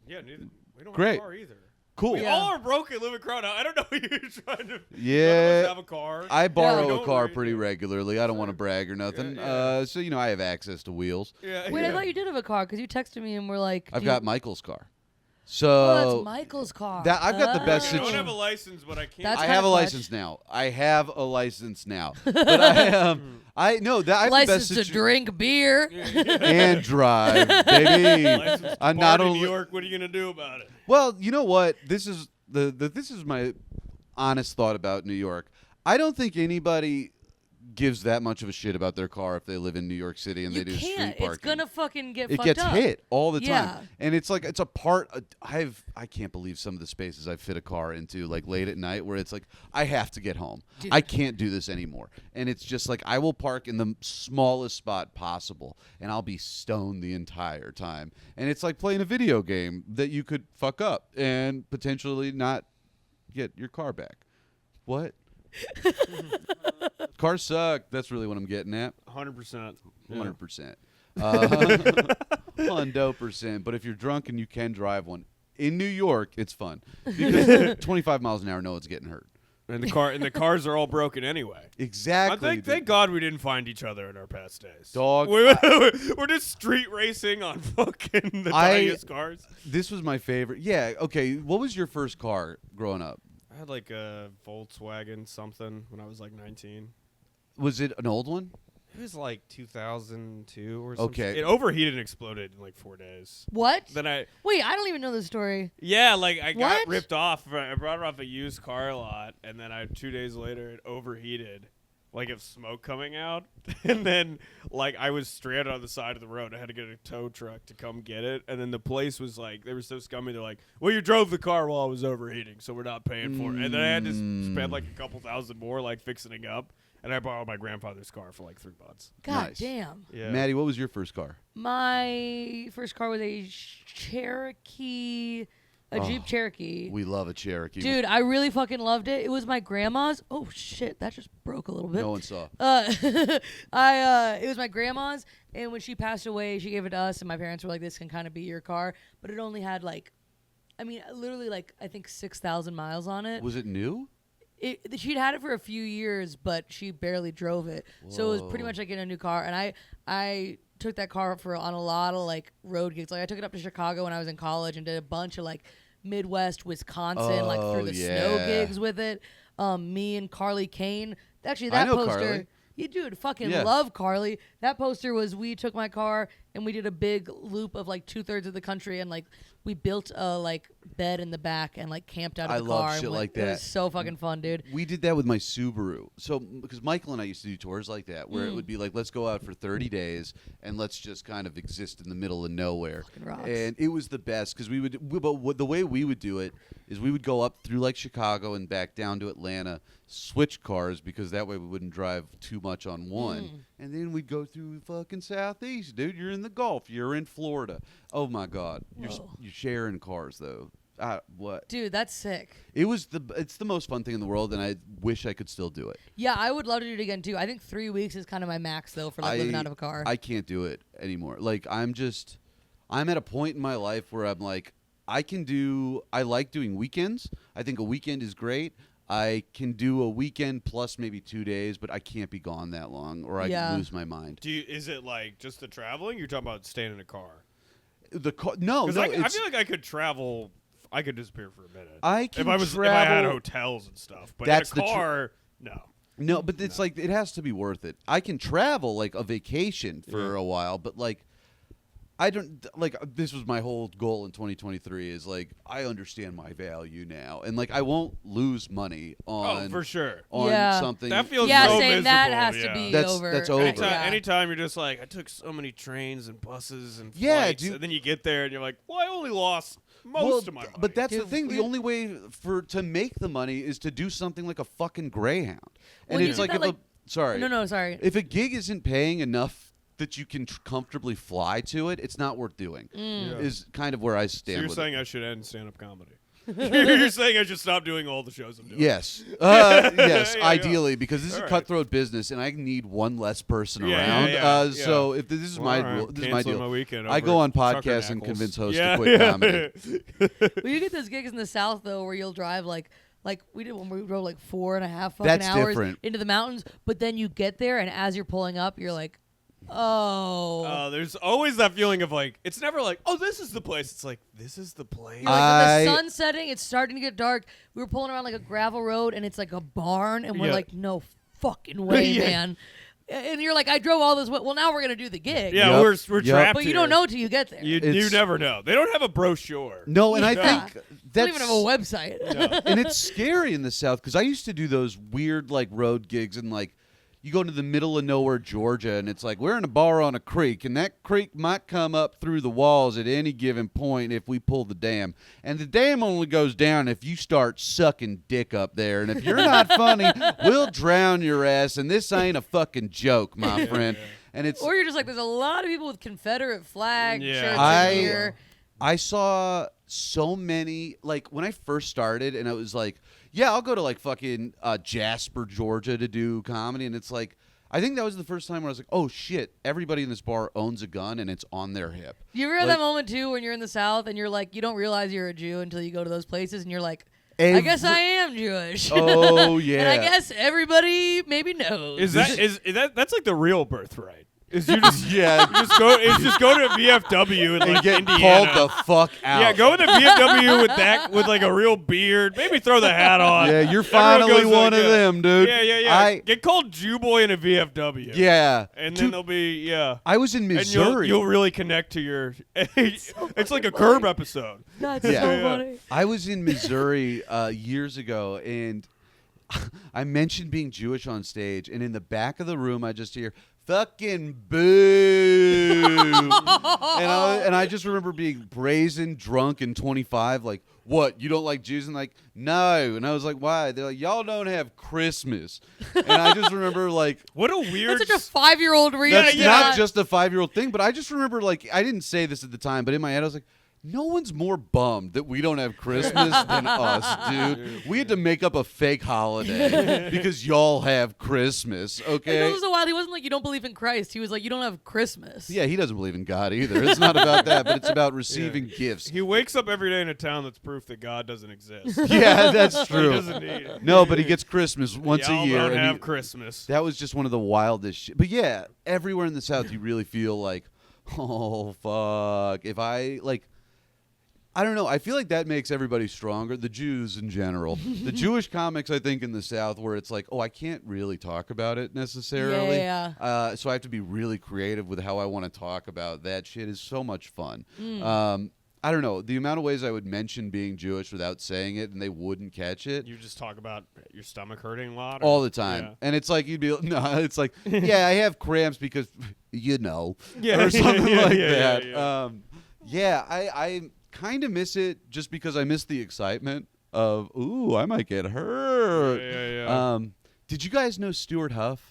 Yeah, neither, we don't Great. have a car either. Cool. We Yeah. all are broken, live in Corona. I don't know who you're trying to. Yeah. None of us have a car. I borrow don't a car worry, pretty yeah. regularly. I don't want to brag or nothing. yeah. So I have access to wheels. Yeah, Wait, yeah. I thought you did have a car because you texted me and were like, I've do got you- Michael's car. Oh, So that's Michael's car. I've got the best I situ- don't have a license, but I can't. That's I kinda have a clutch. license now. I have a license now. But I know that I have License the to best drink beer. and drive, baby. License to I'm party not in only New York. What are you gonna do about it? Well, you know what? This is this is my honest thought about New York. I don't think anybody gives that much of a shit about their car if they live in New York City and You they do street can't. parking. It's gonna fucking get It fucked gets up. hit all the time, Yeah. and it's like it's a part. I can't believe some of the spaces I fit a car into, like late at night, where it's like I have to get home. Dude. I can't do this anymore, and it's just like I will park in the smallest spot possible, and I'll be stoned the entire time, and it's like playing a video game that you could fuck up and potentially not get your car back. What? Cars suck. That's really what I'm getting at. 100%. 100%. Hundo percent. But if you're drunk and you can drive one in New York, it's fun because 25 miles an hour, no one's getting hurt. And the cars are all broken anyway. Exactly. Thank God we didn't find each other in our past days. Dog. We're just street racing on fucking the tiniest cars. This was my favorite. Yeah. Okay. What was your first car growing up? I had like a Volkswagen something when I was like 19. Was it an old one? It was like 2002 or something. Okay. It overheated and exploded in like 4 days. What? Then Wait, I don't even know the story. yeah, like I got What? ripped off. I brought it off a used car lot, and then 2 days later it overheated, like of smoke coming out, and then like I was stranded on the side of the road. I had to get a tow truck to come get it, and then the place was like, they were so scummy. They're like, "Well, you drove the car while I was overheating, so we're not paying for it." And then I had to spend like a couple thousand more, like fixing it up. And I borrowed my grandfather's car for like $3. God Nice. damn. Yeah. Maddie, what was your first car? My first car was a Cherokee, a Jeep Cherokee. We love a Cherokee. Dude, I really fucking loved it. It was my grandma's. Oh shit, that just broke a little bit. No one saw. It was my grandma's, and when she passed away, she gave it to us, and my parents were like, "This can kind of be your car," but it only had like, literally like I think 6,000 miles on it. Was it new? She'd had it for a few years, but she barely drove it, so it was pretty Whoa. much like getting a new car. And I took that car on a lot of like road gigs. Like I took it up to Chicago when I was in college and did a bunch of like Midwest, Wisconsin, like Oh, through the snow yeah. gigs with it. Me and Carly Kane. Actually, I that know poster. Carly. You dude, fucking Yeah. love Carly. That poster was we took my car and we did a big loop of like 2/3 of the country and like we built a like bed in the back and like camped out of I the love car. shit and like It that. was so fucking fun, dude. We did that with my Subaru. So, because Michael and I used to do tours like that, where it would be like, let's go out for 30 days and let's just kind of exist in the middle of nowhere. Fucking rocks. And it was the best because the way we would do it is we would go up through like Chicago and back down to Atlanta, switch cars because that way we wouldn't drive too much on one. And then we'd go through fucking Southeast, dude. You're in the Gulf. You're in Florida. Oh my God. You're sharing cars though. What? Dude, that's sick. It's the most fun thing in the world, and I wish I could still do it. Yeah, I would love to do it again too. I think 3 weeks is kind of my max though for like living out of a car. I can't do it anymore. Like I'm at a point in my life where I'm like, I like doing weekends. I think a weekend is great. I can do a weekend plus maybe 2 days, but I can't be gone that long or I lose my mind. Is it like just the traveling? You're talking about staying in a car? The car? No. I feel like I could travel. I could disappear for a minute. I can if I had hotels and stuff. But That's in a car, no. No, but it's like it has to be worth it. I can travel like a vacation for a while, but like I don't like this was my whole goal in 2023 is like I understand my value now and like I won't lose money on for sure on something. That feels yeah, so same. miserable. That has to be over. That's over. Anytime you're just like I took so many trains and buses and flights, yeah, dude. and then you get there and you're like, well, I only lost most of my money. But that's the thing. The only way to make the money is to do something like a fucking Greyhound. And Well, it's like sorry. No, sorry. If a gig isn't paying enough that you can comfortably fly to it, it's not worth doing. Is kind of where I stand. So you're with saying it. I should end stand-up comedy? You're saying I should stop doing all the shows I'm doing? Yes. Yes, Yeah, ideally, because this is All a right. cutthroat business, and I need one less person Yeah, around. yeah, yeah. So if this is Well, my all right, rule, this is my canceling deal. my weekend I over go on trucker podcasts and knuckles. convince hosts Yeah. to quit comedy. Well, you get those gigs in the South though, where you'll drive like we did when we drove like 4.5 fucking That's hours different. into the mountains, but then you get there and as you're pulling up, you're like, oh. There's always that feeling of like, it's never like, oh, this is the place. It's like, this is the place. You're like, with the sun setting, it's starting to get dark. We were pulling around like a gravel road, and it's like a barn, and we're Yeah. like, no fucking way, Yeah. man. And you're like, I drove all this way. Well, now we're gonna do the gig. Yeah, Yep. we're Yep. trapped But you here. don't know till you get there. You It's- never know. They don't have a brochure. No, and I Yeah. think They that's don't even have a website. and it's scary in the South because I used to do those weird like road gigs and like you go into the middle of nowhere, Georgia, and it's like we're in a bar on a creek, and that creek might come up through the walls at any given point if we pull the dam. And the dam only goes down if you start sucking dick up there. And if you're not funny, we'll drown your ass. And this ain't a fucking joke, my friend. And it's Or you're just like, there's a lot of people with Confederate flag Yeah. shirts in here. I saw so many, like, when I first started, and I was like, yeah, I'll go to, like, fucking Jasper, Georgia to do comedy, and it's like, I think that was the first time where I was like, oh, shit, everybody in this bar owns a gun, and it's on their hip. You ever have Like- that moment, too, when you're in the South, and you're like, you don't realize you're a Jew until you go to those places, and you're like, I guess I am Jewish. Oh, yeah. And I guess everybody maybe knows. Is that that's like the real birthright? Is you just Yeah. just go to VFW in and like get Indiana. called the fuck out. Yeah, go to VFW with like a real beard. Maybe throw the hat on. Yeah, you're Everyone finally goes one like, of them, dude. Yeah. Get called Jew boy in a VFW. Yeah. And then they'll be I was in And Missouri. you'll really connect to your. It's like a Curb episode. That's Yeah. so Yeah. funny. I was in Missouri years ago, and I mentioned being Jewish on stage, and in the back of the room, I just hear fucking boo, and I just remember being brazen, drunk, and 25. Like, what? You don't like Jews? And like, no. And I was like, why? They're like, y'all don't have Christmas. And I just remember like. What a weird. That's such a 5-year-old reaction. That's not just a 5-year-old thing, but I just remember, like, I didn't say this at the time, but in my head, I was like, no one's more bummed that we don't have Christmas than us, dude. We had to make up a fake holiday because y'all have Christmas, It okay? was so wild. He wasn't like, you don't believe in Christ. He was like, you don't have Christmas. Yeah, he doesn't believe in God either. It's not about that, but it's about receiving gifts. He wakes up every day in a town that's proof that God doesn't exist. Yeah, that's He true. doesn't need it. No, but he gets Christmas once Y'all a year. don't and have he- Christmas. That was just one of the wildest shit. But yeah, everywhere in the South, you really feel like, oh, fuck. If I, like, I don't know. I feel like that makes everybody stronger. The Jews in general. The Jewish comics, I think, in the South, where it's like, oh, I can't really talk about it necessarily. Yeah. So I have to be really creative with how I want to talk about that shit is so much fun. I don't know, the amount of ways I would mention being Jewish without saying it and they wouldn't catch it. You just talk about your stomach hurting a lot? All the time. Yeah. And it's like, you'd be, no, it's like, yeah, I have cramps because, Yeah. or something Yeah, like yeah, that. yeah. I kind of miss it just because I miss the excitement of, ooh, I might get hurt. Yeah. Did you guys know Stuart Huff?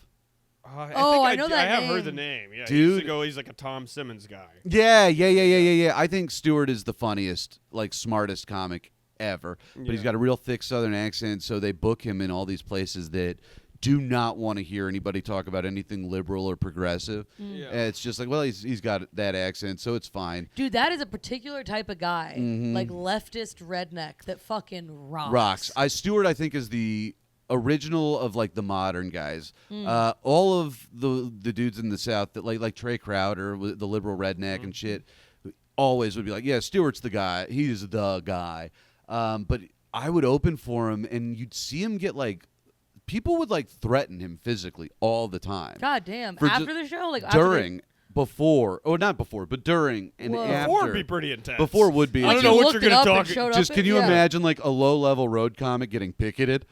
I know that I have name. heard the name. Yeah, Dude. he used to go, he's like a Tom Simmons guy. Yeah. I think Stewart is the funniest, like smartest comic ever. But he's Yeah. got a real thick Southern accent, so they book him in all these places that do not want to hear anybody talk about anything liberal or progressive. Yeah. And it's just like, well, he's got that accent, so it's fine. Dude, that is a particular type of guy, Mhm. like leftist redneck that fucking rocks. Rocks. Stewart, I think, is the original of like the modern guys. All of the dudes in the South that like Trey Crowder, the liberal redneck and shit, always would be like, yeah, Stewart's the guy. He's the guy. But I would open for him, and you'd see him get like, people would like threaten him physically all the time. God damn. For After ju- the show, like During, before, or not before, but during and Whoa. after. Before would be pretty intense. Before would be I don't intense. know what looked you're it gonna up and talk. showed Just up can you yeah. imagine like a low-level road comic getting picketed?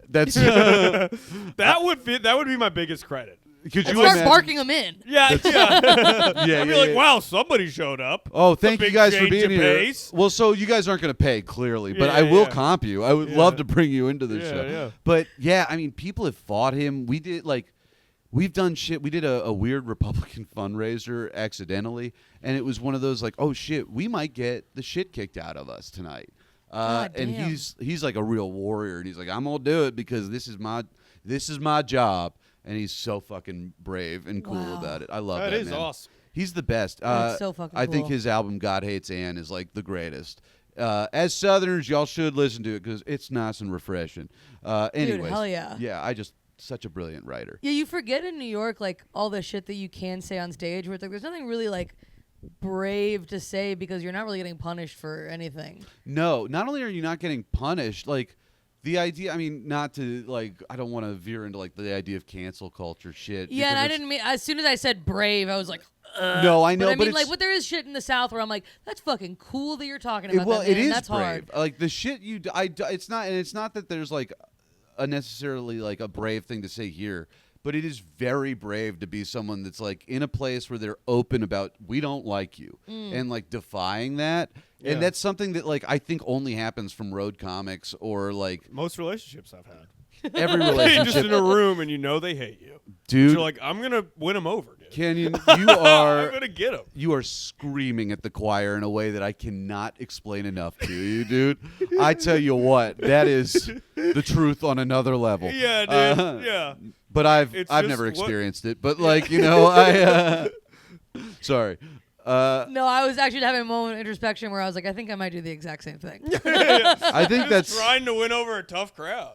That's That would be my biggest credit. could you Start imagine? barking him in. Yeah. Yeah, I'd be like, wow, somebody showed up. Oh, It's a thank you big guys for change being of here. pace. Well, so you guys aren't going to pay clearly, but Yeah, I will yeah. comp you. I would Yeah. love to bring you into the Yeah, show. yeah. But yeah, I mean, people have fought him. We've done shit. We did a weird Republican fundraiser accidentally, and it was one of those like, oh shit, we might get the shit kicked out of us tonight. God And damn. he's like a real warrior, and he's like, I'm gonna do it because this is my job, and he's so fucking brave and cool Wow. about it. I love that. That is man. awesome. He's the best. That's so fucking I think cool. his album "God Hates Ann" is like the greatest. As Southerners, y'all should listen to it because it's nice and refreshing. Anyways, hell yeah. Yeah, such a brilliant writer. Yeah, you forget in New York, like, all the shit that you can say on stage where it's like, there's nothing really, like, brave to say because you're not really getting punished for anything. No, not only are you not getting punished, like the idea. I mean, not to like. I don't want to veer into like the idea of cancel culture shit. Yeah, and because I it's- didn't mean, as soon as I said brave, I was like, ugh. No, I know, But I but mean, it's- like, but there is shit in the South where I'm like, that's fucking cool that you're talking about well, that, man. it is That's brave. hard. Like the shit it's not, and it's not that there's like a necessarily like a brave thing to say here, but it is very brave to be someone that's like in a place where they're open about we don't like you and like defying that. Yeah. And that's something that like I think only happens from road comics or like Most relationships I've had. every You're just relationship. in a room and you know they hate you. Dude, You're like, I'm gonna win them over, dude. Canyon, I'm gonna get them. you are screaming at the choir in a way that I cannot explain enough to you, dude. I tell you what, that is the truth on another level. Yeah, dude. Yeah. But I've It's never just what- experienced it. But like, you know, I sorry. No, I was actually having a moment of introspection where I was like, I think I might do the exact same thing. I think Just that's trying to win over a tough crowd.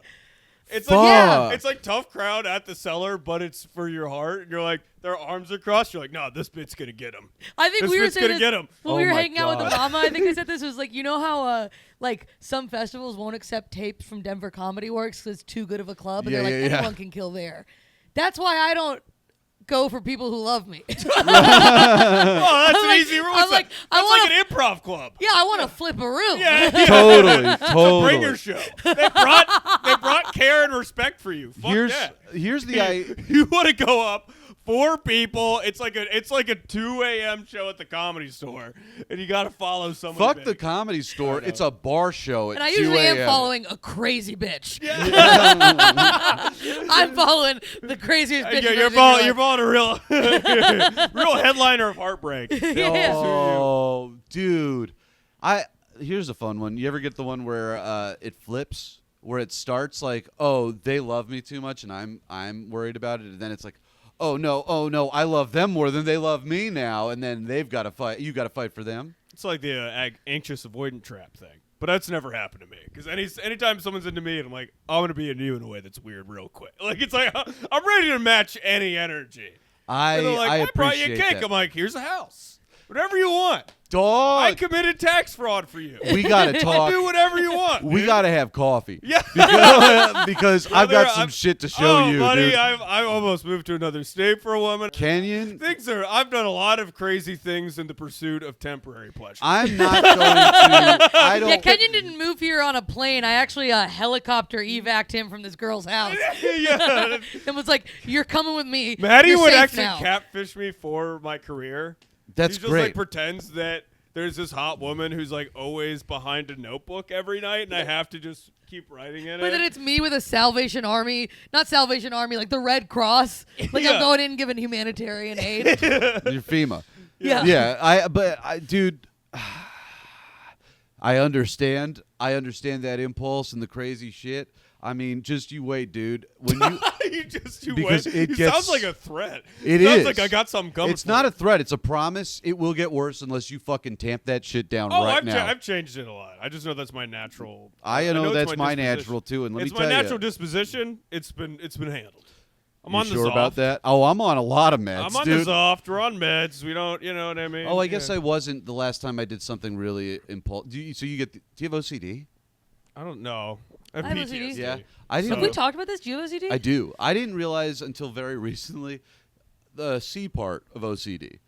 It's Fuck. like Yeah. it's like tough crowd at the cellar, but it's for your heart. And you're like, their arms are crossed. You're like, no, this bit's gonna get him. I think This we were bit's saying gonna this get him. when Oh we were my hanging out with God. Obama. I think I said this was like, you know how like some festivals won't accept tapes from Denver Comedy Works because it's too good of a club, and Yeah, they're like, yeah, yeah. anyone can kill there. That's why I don't go for people who love me. Oh, that's I'm an like- easy rule. I'm like, I That's wanna- like an improv club. Yeah, I want to flip a room. Yeah, totally, It's a totally. bringer show. They brought care and respect for you. Fuck that. Here's the You want to go up 4 people. It's like a 2 a.m. show at the Comedy Store, and you got to follow someone. fuck big. the Comedy Store. I know. It's a bar show at And I 2 usually am a.m. following a crazy bitch. Yeah. I'm following the craziest bitch. Yeah, you've you're ever seen in your following a real headliner of heartbreak. Yeah. Oh, dude. Here's a fun one. You ever get the one where it flips, where it starts like, oh, they love me too much, and I'm worried about it, and then it's like, oh no, I love them more than they love me now, and then they've got to fight. You got to fight for them. It's like the anxious avoidant trap thing. But that's never happened to me. Because anytime someone's into me, and I'm like, I'm going to be into you in a way that's weird real quick. Like, it's like, I'm ready to match any energy. And they're like, I I brought you appreciate a cake. that. I'm like, here's a house. Whatever you want. Dog. I committed tax fraud for you. We gotta talk. Do whatever you want. We dude. gotta have coffee. Yeah. Because I've got some shit to show you, buddy, dude. I almost moved to another state for a woman. Kenyon, I've done a lot of crazy things in the pursuit of temporary pleasure. I'm not going to. I don't. Yeah, Kenyon didn't move here on a plane. I actually helicopter evac'd him from this girl's house. Yeah. And was like, "You're coming with me." Maddie You're would safe actually now. catfish me for my career. That's He just great. like pretends that there's this hot woman who's like always behind a notebook every night, and I have to just keep writing in But it. then it's me with a Salvation Army, not Salvation Army, like the Red Cross. Like Yeah. I'm going in giving humanitarian aid. You're FEMA. Yeah. Yeah. Dude, I understand. I understand that impulse and the crazy shit. I mean, just you wait, dude. When you because wait. it It gets- sounds like a threat. It sounds is. like I got something coming. It's for not you. a threat. It's a promise. It will get worse unless you fucking tamp that shit down Oh, right now. I've changed it a lot. I just know that's my natural. I know it's that's my disposition. natural too. And let It's me my tell natural you, disposition. It's been handled. I'm you on the sure Zoft. about that? Oh, I'm on a lot of meds, I'm on dude. the Zoft. We're on meds. We don't, you know what I mean? Oh, I guess I wasn't the last time I did something really impulsive. Do you have OCD? I don't know. I have OCD. PTSD. Yeah, I didn't. Have we talked about this? Do you have OCD? I do. I didn't realize until very recently the C part of OCD,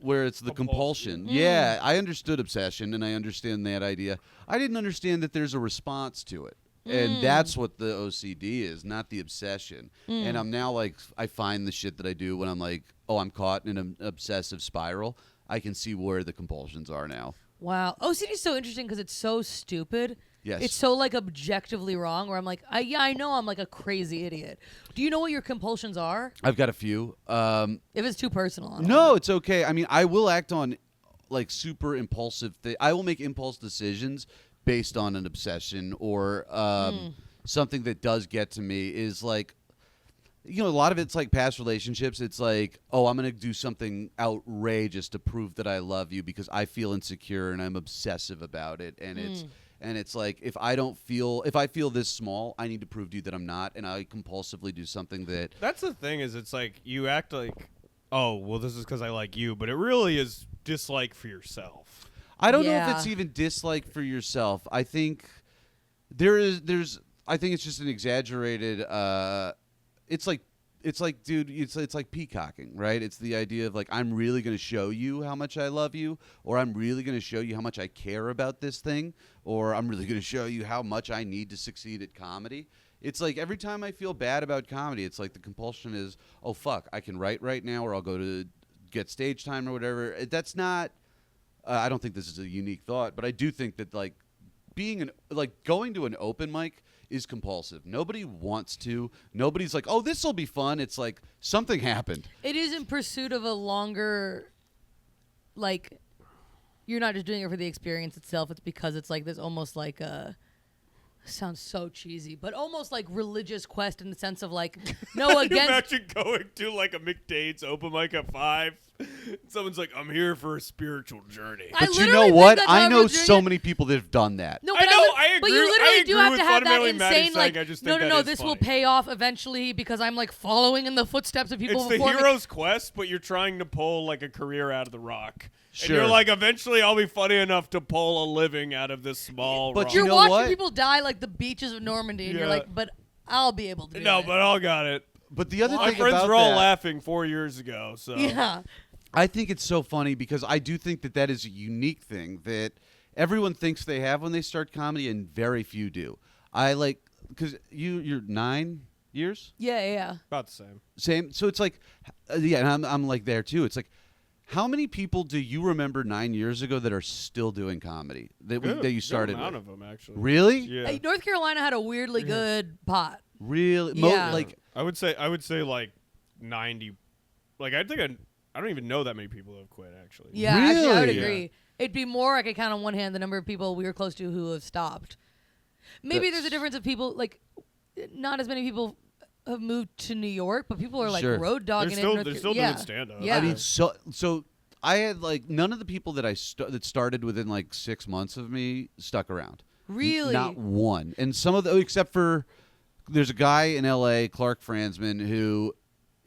where it's the compulsion. Yeah, I understood obsession and I understand that idea. I didn't understand that there's a response to it. And that's what the OCD is, not the obsession. And I'm now like, I find the shit that I do when I'm like, oh, I'm caught in an obsessive spiral. I can see where the compulsions are now. Wow. OCD is so interesting because it's so stupid. Yes. It's so like objectively wrong where I'm like, I know I'm like a crazy idiot. Do you know what your compulsions are? I've got a few. If it's too personal. I don't know. No, it's okay. I mean, I will act on like super impulsive things. I will make impulse decisions based on an obsession or something that does get to me is like, you know, a lot of it's like past relationships. It's like, oh, I'm going to do something outrageous to prove that I love you because I feel insecure and I'm obsessive about it. And it's like, if I feel this small, I need to prove to you that I'm not. And I compulsively do something that. That's the thing is it's like you act like, oh, well, this is because I like you. But it really is dislike for yourself. I don't know if Yeah. it's even dislike for yourself. I think I think it's just an exaggerated. It's like, dude, it's like peacocking, right? It's the idea of like, I'm really going to show you how much I love you, or I'm really going to show you how much I care about this thing, or I'm really going to show you how much I need to succeed at comedy. It's like every time I feel bad about comedy, it's like the compulsion is, oh fuck, I can write right now, or I'll go to get stage time or whatever. That's not. I don't think this is a unique thought, but I do think that like going to an open mic is compulsive. Nobody wants to. Nobody's like, oh, this will be fun. It's like something happened. It is in pursuit of a longer, like, you're not just doing it for the experience itself. It's because it's like this almost like a, sounds so cheesy, but almost like religious quest in the sense of like, no, Can you against. imagine going to like a McDade's open mic at 5? Someone's like, I'm here for a spiritual journey. I But you literally know think what? that's I how know we're doing so it. many people that have done that. No, I but know, I But agree- you I literally do agree have with to have that fundamentally Maddie's insane, like, saying, I just no, think no, that no, is this will funny. pay off eventually because I'm like following in the footsteps of people It's the before me. hero's quest, but you're trying to pull like a career out of the rock. Sure. And you're like, eventually I'll be funny enough to pull a living out of this small But rock. you You're know watching what? people die like the beaches of Normandy, and you're Yeah. like, but I'll be able to do No, it. but I got it. But the other My thing friends about were all that, laughing 4 years ago. So Yeah. I think it's so funny because I do think that is a unique thing that everyone thinks they have when they start comedy, and very few do. I like because you're 9 years. Yeah. about the same. Same. So it's like, yeah, and I'm like there too. It's like, how many people do you remember 9 years ago that are still doing comedy that you started Good amount with? of them actually. Really? Yeah. Hey, North Carolina had a weirdly good pot. Really? Yeah. Like, I would say like 90. Like I don't even know that many people who have quit actually. Yeah, actually, I would Really? agree. It'd be more, I could count on one hand the number of people we were close to who have stopped. Maybe there's a difference of people, like, not as many people have moved to New York, but people are like Sure. road dogging They're it. still doing stand-up. Yeah. I mean, so I had like none of the people that that started within like 6 months of me stuck around. Really? Not one. And some of the except for there's a guy in L.A., Clark Fransman, who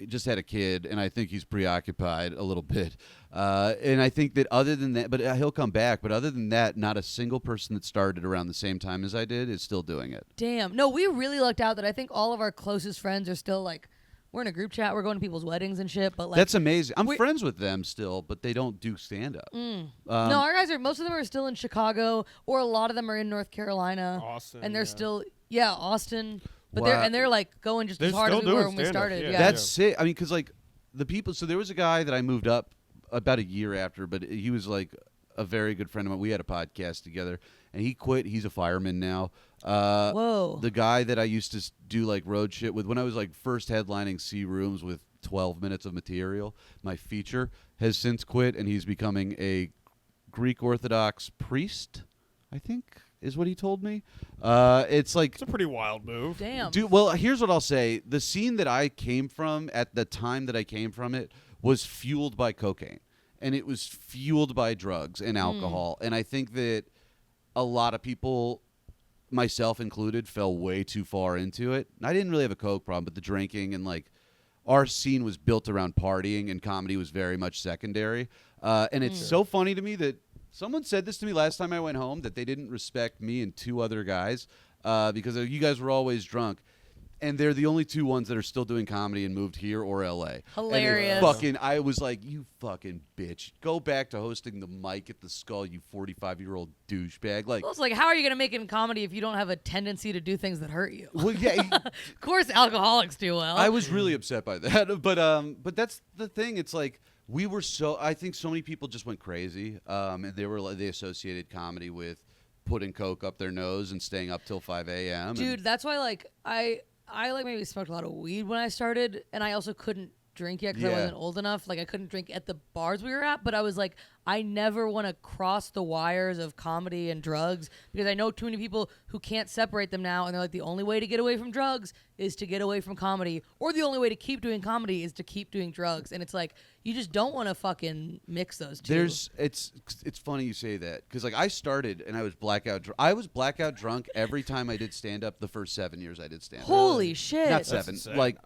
just had a kid, and I think he's preoccupied a little bit. And I think that other than that, but he'll come back. But other than that, not a single person that started around the same time as I did is still doing it. Damn. No, we really lucked out that I think all of our closest friends are still like, we're in a group chat. We're going to people's weddings and shit. But like, That's amazing. I'm friends with them still, but they don't do stand up. no, our guys are. Most of them are still in Chicago, or a lot of them are in North Carolina, Austin, and they're yeah. still Austin. But Wow. they're like going just as They're hard as still we were doing when we stand-up, started. yeah. Yeah. That's it. I mean, because like the people. So there was a guy that I moved up about a year after, but he was like a very good friend of mine. We had a podcast together, and he quit. He's a fireman now. Whoa. The guy that I used to do like road shit with when I was like first headlining C Rooms with 12 minutes of material, my feature has since quit, and he's becoming a Greek Orthodox priest, I think is what he told me. It's like It's a pretty wild move. Damn. Dude, well, here's what I'll say. The scene that I came from at the time that I came from it was fueled by cocaine. And it was fueled by drugs and alcohol. And I think that a lot of people, myself included, fell way too far into it. And I didn't really have a coke problem, but the drinking and like our scene was built around partying, and comedy was very much secondary. And it's so funny to me that someone said this to me last time I went home, that they didn't respect me and two other guys because you guys were always drunk. And they're the only two ones that are still doing comedy and moved here or L.A. Hilarious. And I was like, you fucking bitch. Go back to hosting the mic at the Skull, you 45-year-old douchebag. Like, Well, it's like, how are you going to make it in comedy if you don't have a tendency to do things that hurt you? well, yeah. Of course, alcoholics do well. I was really upset by that. But that's the thing. It's like I think so many people just went crazy. And they associated comedy with putting coke up their nose and staying up till 5 a.m. Dude, that's why like I like maybe smoked a lot of weed when I started, and I also couldn't drink yet because I Yeah. wasn't old enough. Like I couldn't drink at the bars we were at, but I was like, I never want to cross the wires of comedy and drugs because I know too many people who can't separate them now, and they're like, the only way to get away from drugs is to get away from comedy, or the only way to keep doing comedy is to keep doing drugs. And it's like, you just don't want to fucking mix those two. It's funny you say that because like I started and I was blackout. I was blackout drunk every time I did stand up. The first 7 years I did stand up. Holy shit. Not That's 7, insane. like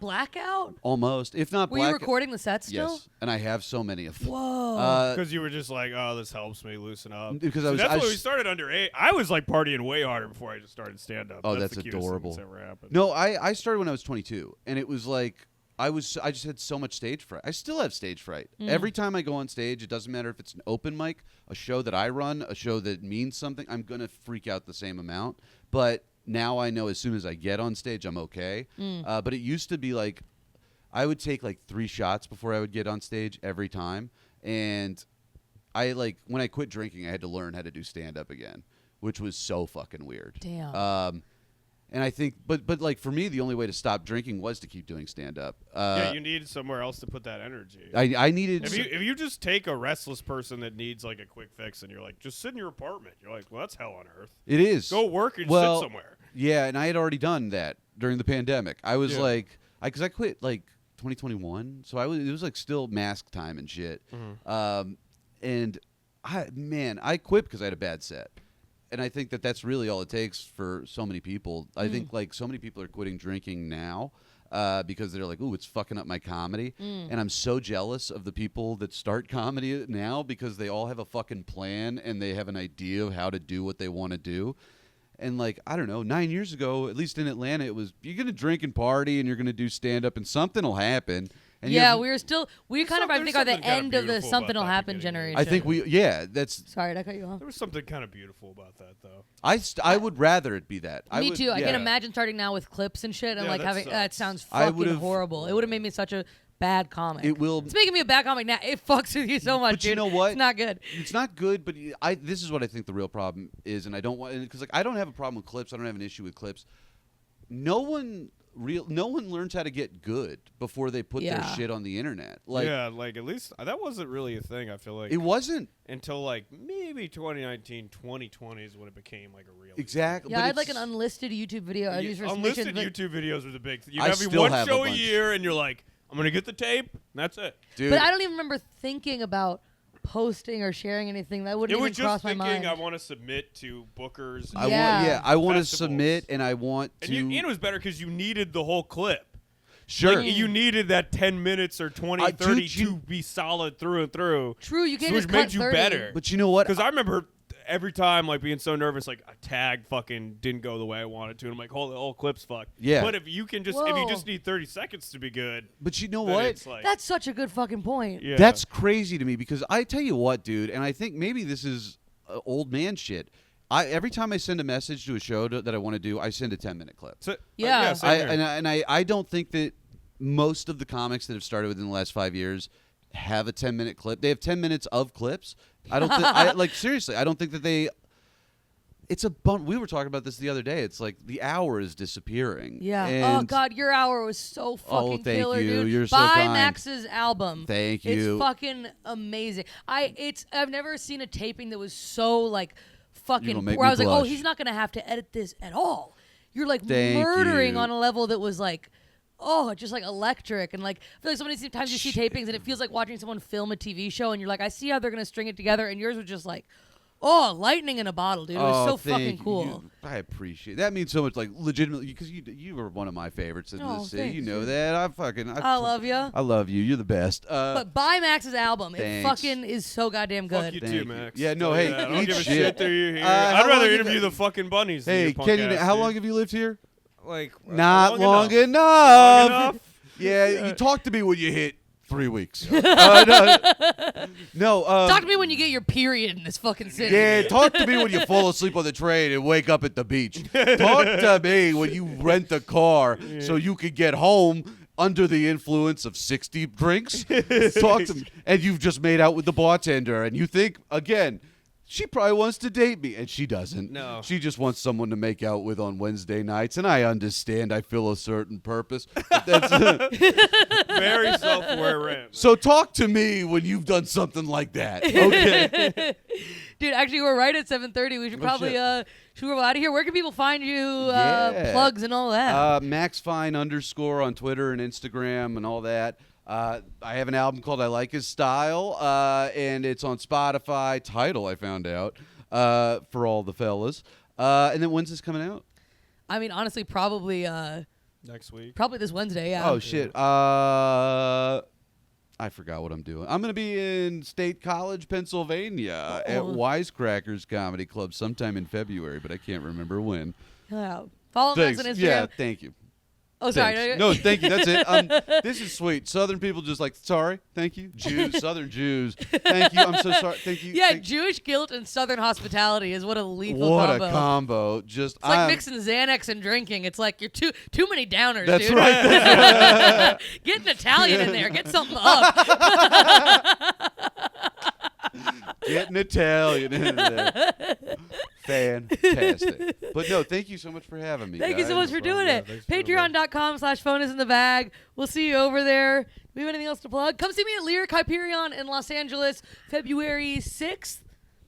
Blackout? almost, if not Were black. you recording the set still? Yes, and I have so many of them. Whoa. Because you were just like, oh, this helps me loosen up. Because See, that's why we started under 8. I was like partying way harder before I just started stand up. Oh, that's that's the cutest adorable. thing that's ever happened. No, I started when I was 22, and it was like I just had so much stage fright. I still have stage fright. Every time I go on stage, it doesn't matter if it's an open mic, a show that I run, a show that means something, I'm gonna freak out the same amount. But now I know as soon as I get on stage, I'm okay. But it used to be like I would take like 3 shots before I would get on stage every time, and I like when I quit drinking, I had to learn how to do stand up again, which was so fucking weird. Damn. And I think, but like for me, the only way to stop drinking was to keep doing stand up. Yeah, you need somewhere else to put that energy. I needed. If you just take a restless person that needs like a quick fix and you're like, just sit in your apartment, you're like, well, that's hell on earth. It is. Go work and Well, sit somewhere. Yeah, and I had already done that during the pandemic. I was Yeah. like, because I quit like 2021, so it was like still mask time and shit. And I quit because I had a bad set. And I think that that's really all it takes for so many people. I think like so many people are quitting drinking now because they're like, ooh, it's fucking up my comedy. And I'm so jealous of the people that start comedy now because they all have a fucking plan and they have an idea of how to do what they want to do. And like, I don't know, 9 years ago, at least in Atlanta, it was you're going to drink and party and you're going to do stand up and something will happen. And Yeah, There's we kind of, I think, are the something kinda end of the beautiful something about will that happen beginning. generation. that's Sorry, did I cut you off? There was something kind of beautiful about that, though. I would rather it be that. Me too. I yeah. can imagine starting now with clips and shit and Yeah, like that having that sucks. sounds I fucking would've- horrible. It would have made me such a bad comic. It will. It's making me a bad comic now. It fucks with you so much, But dude. you know what? It's not good. It's not good, but this is what I think the real problem is, and I don't want because like I don't have a problem with clips. I don't have an issue with clips. No one learns how to get good before they put their Yeah. shit on the internet. Like yeah, like at least that wasn't really a thing, I feel like. it wasn't Until like maybe 2019, 2020 is when it became like a real exactly. Yeah, but I had like an it's- unlisted YouTube video. I used for unlisted submission, YouTube videos are the big thing. You I have still one have a show a bunch. year and you're like, I'm going to get the tape. And that's it. dude. but I don't even remember thinking about posting or sharing anything. That wouldn't It was even cross just my thinking mind. I want to submit to bookers. Yeah. I want to Festivals. submit, and I want And to. it was better because you needed the whole clip. Sure. Like, you needed that 10 minutes or 20, 30 to be solid through and through. True, you can't which just made cut you 30. better. But you know what? Because I remember every time, like, being so nervous, like, a tag fucking didn't go the way I wanted to. And I'm like, holy, the whole clip's fucked. Yeah. But if you Whoa. just need 30 seconds to be good, But you know then what? it's like, That's such a good fucking point. yeah. That's crazy to me because I tell you what, dude, and I think maybe this is old man shit. Every time I send a message to a show that I want to do, I send a 10-minute clip. So, Yeah. same here. I don't think that most of the comics that have started within the last 5 years have a 10-minute clip. They have 10 minutes of clips. I don't like seriously. I don't think that they. It's a bump. We were talking about this the other day. It's like the hour is disappearing. Yeah. And Oh God, your hour was so fucking thank killer, you. dude. You're so Buy kind. Max's album. Thank you. It's fucking amazing. I've never seen a taping that was so like fucking. make Where I me was like, oh, blush. he's not gonna have to edit this at all. You're like Thank murdering you. on a level that was like. Oh, just like electric. And like, I feel like so many times you see tapings and it feels like watching someone film a TV show and you're like, I see how they're going to string it together. And yours was just like, oh, lightning in a bottle, dude. It was so fucking thank cool. you. I appreciate that. Means so much, like legitimately, because you were one of my favorites in Oh, this city. thanks, You know dude. that. I love you. I love you. You're the best. But buy Max's album. It thanks. fucking is so goddamn good. Fuck you Thank too, you. Max. Yeah, no, Tell hey, you that. I don't eat give a shit. shit through you here. How I'd long rather have interview you- the fucking bunnies. than Hey, your punk Kenny, ass, how dude. long have you lived here? Like Not long enough. enough. Long enough? Yeah, you talk to me when you hit 3 weeks. No, Talk to me when you get your period in this fucking city. yeah, talk to me when you fall asleep on the train and wake up at the beach. Talk to me when you rent a car so you can get home under the influence of 60 drinks. Talk to me. And you've just made out with the bartender and you think, again, she probably wants to date me, and she doesn't. No. She just wants someone to make out with on Wednesday nights, and I understand. I feel a certain purpose. But that's Very self-aware rant. so talk to me when you've done something like that, okay? Dude, actually, we're right at 7:30. We should probably shit. should we go out of here? Where can people find you? Yeah. Plugs and all that. MaxFine _ on Twitter and Instagram and all that. I have an album called I Like His Style, and it's on Spotify. Tidal, I found out, for all the fellas. And then when's this coming out? I mean, honestly, probably Next week. probably this Wednesday. Yeah. Oh, shit. I forgot what I'm doing. I'm going to be in State College, Pennsylvania at Wisecrackers Comedy Club sometime in February, but I can't remember when. Yeah. Follow Thanks. Max on Instagram. Yeah, thank you. Oh, sorry. Thanks. No, thank you. That's it. This is sweet. Southern people just like, sorry, thank you. Jews, Southern Jews, thank you. I'm so sorry. Thank you. Yeah, Thank- Jewish guilt and Southern hospitality is what a lethal what combo. a combo. Just It's like mixing Xanax and drinking. It's like you're too many downers, That's dude. right. Get an Italian in there. Get something up. Get an Italian in there. Fantastic. But no, thank you so much for having me. Thank you so much guys. for doing it. thanks for having me. Patreon.com/phone-is-in-the-bag. We'll see you over there. Do we have anything else to plug? Come see me at Lyric Hyperion in Los Angeles, February 6th.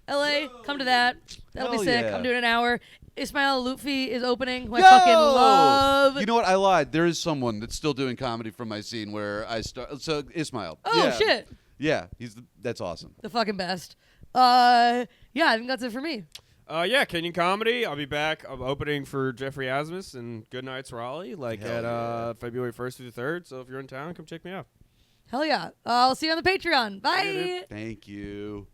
LA, come to that. That'll be Hell sick. yeah. I'm doing an hour. Ismail Lutfi is opening, who I Yo! fucking love. You know what? I lied. There is someone that's still doing comedy from my scene where I start. So Ismail. Oh, yeah. shit. Yeah, that's awesome. The fucking best. Yeah, I think that's it for me. Yeah, Kenyon Comedy. I'll be back. I'm opening for Jeffrey Asmus and Good Nights Raleigh, at February 1st through the 3rd. So if you're in town, come check me out. Hell yeah. I'll see you on the Patreon. Bye. Thank you.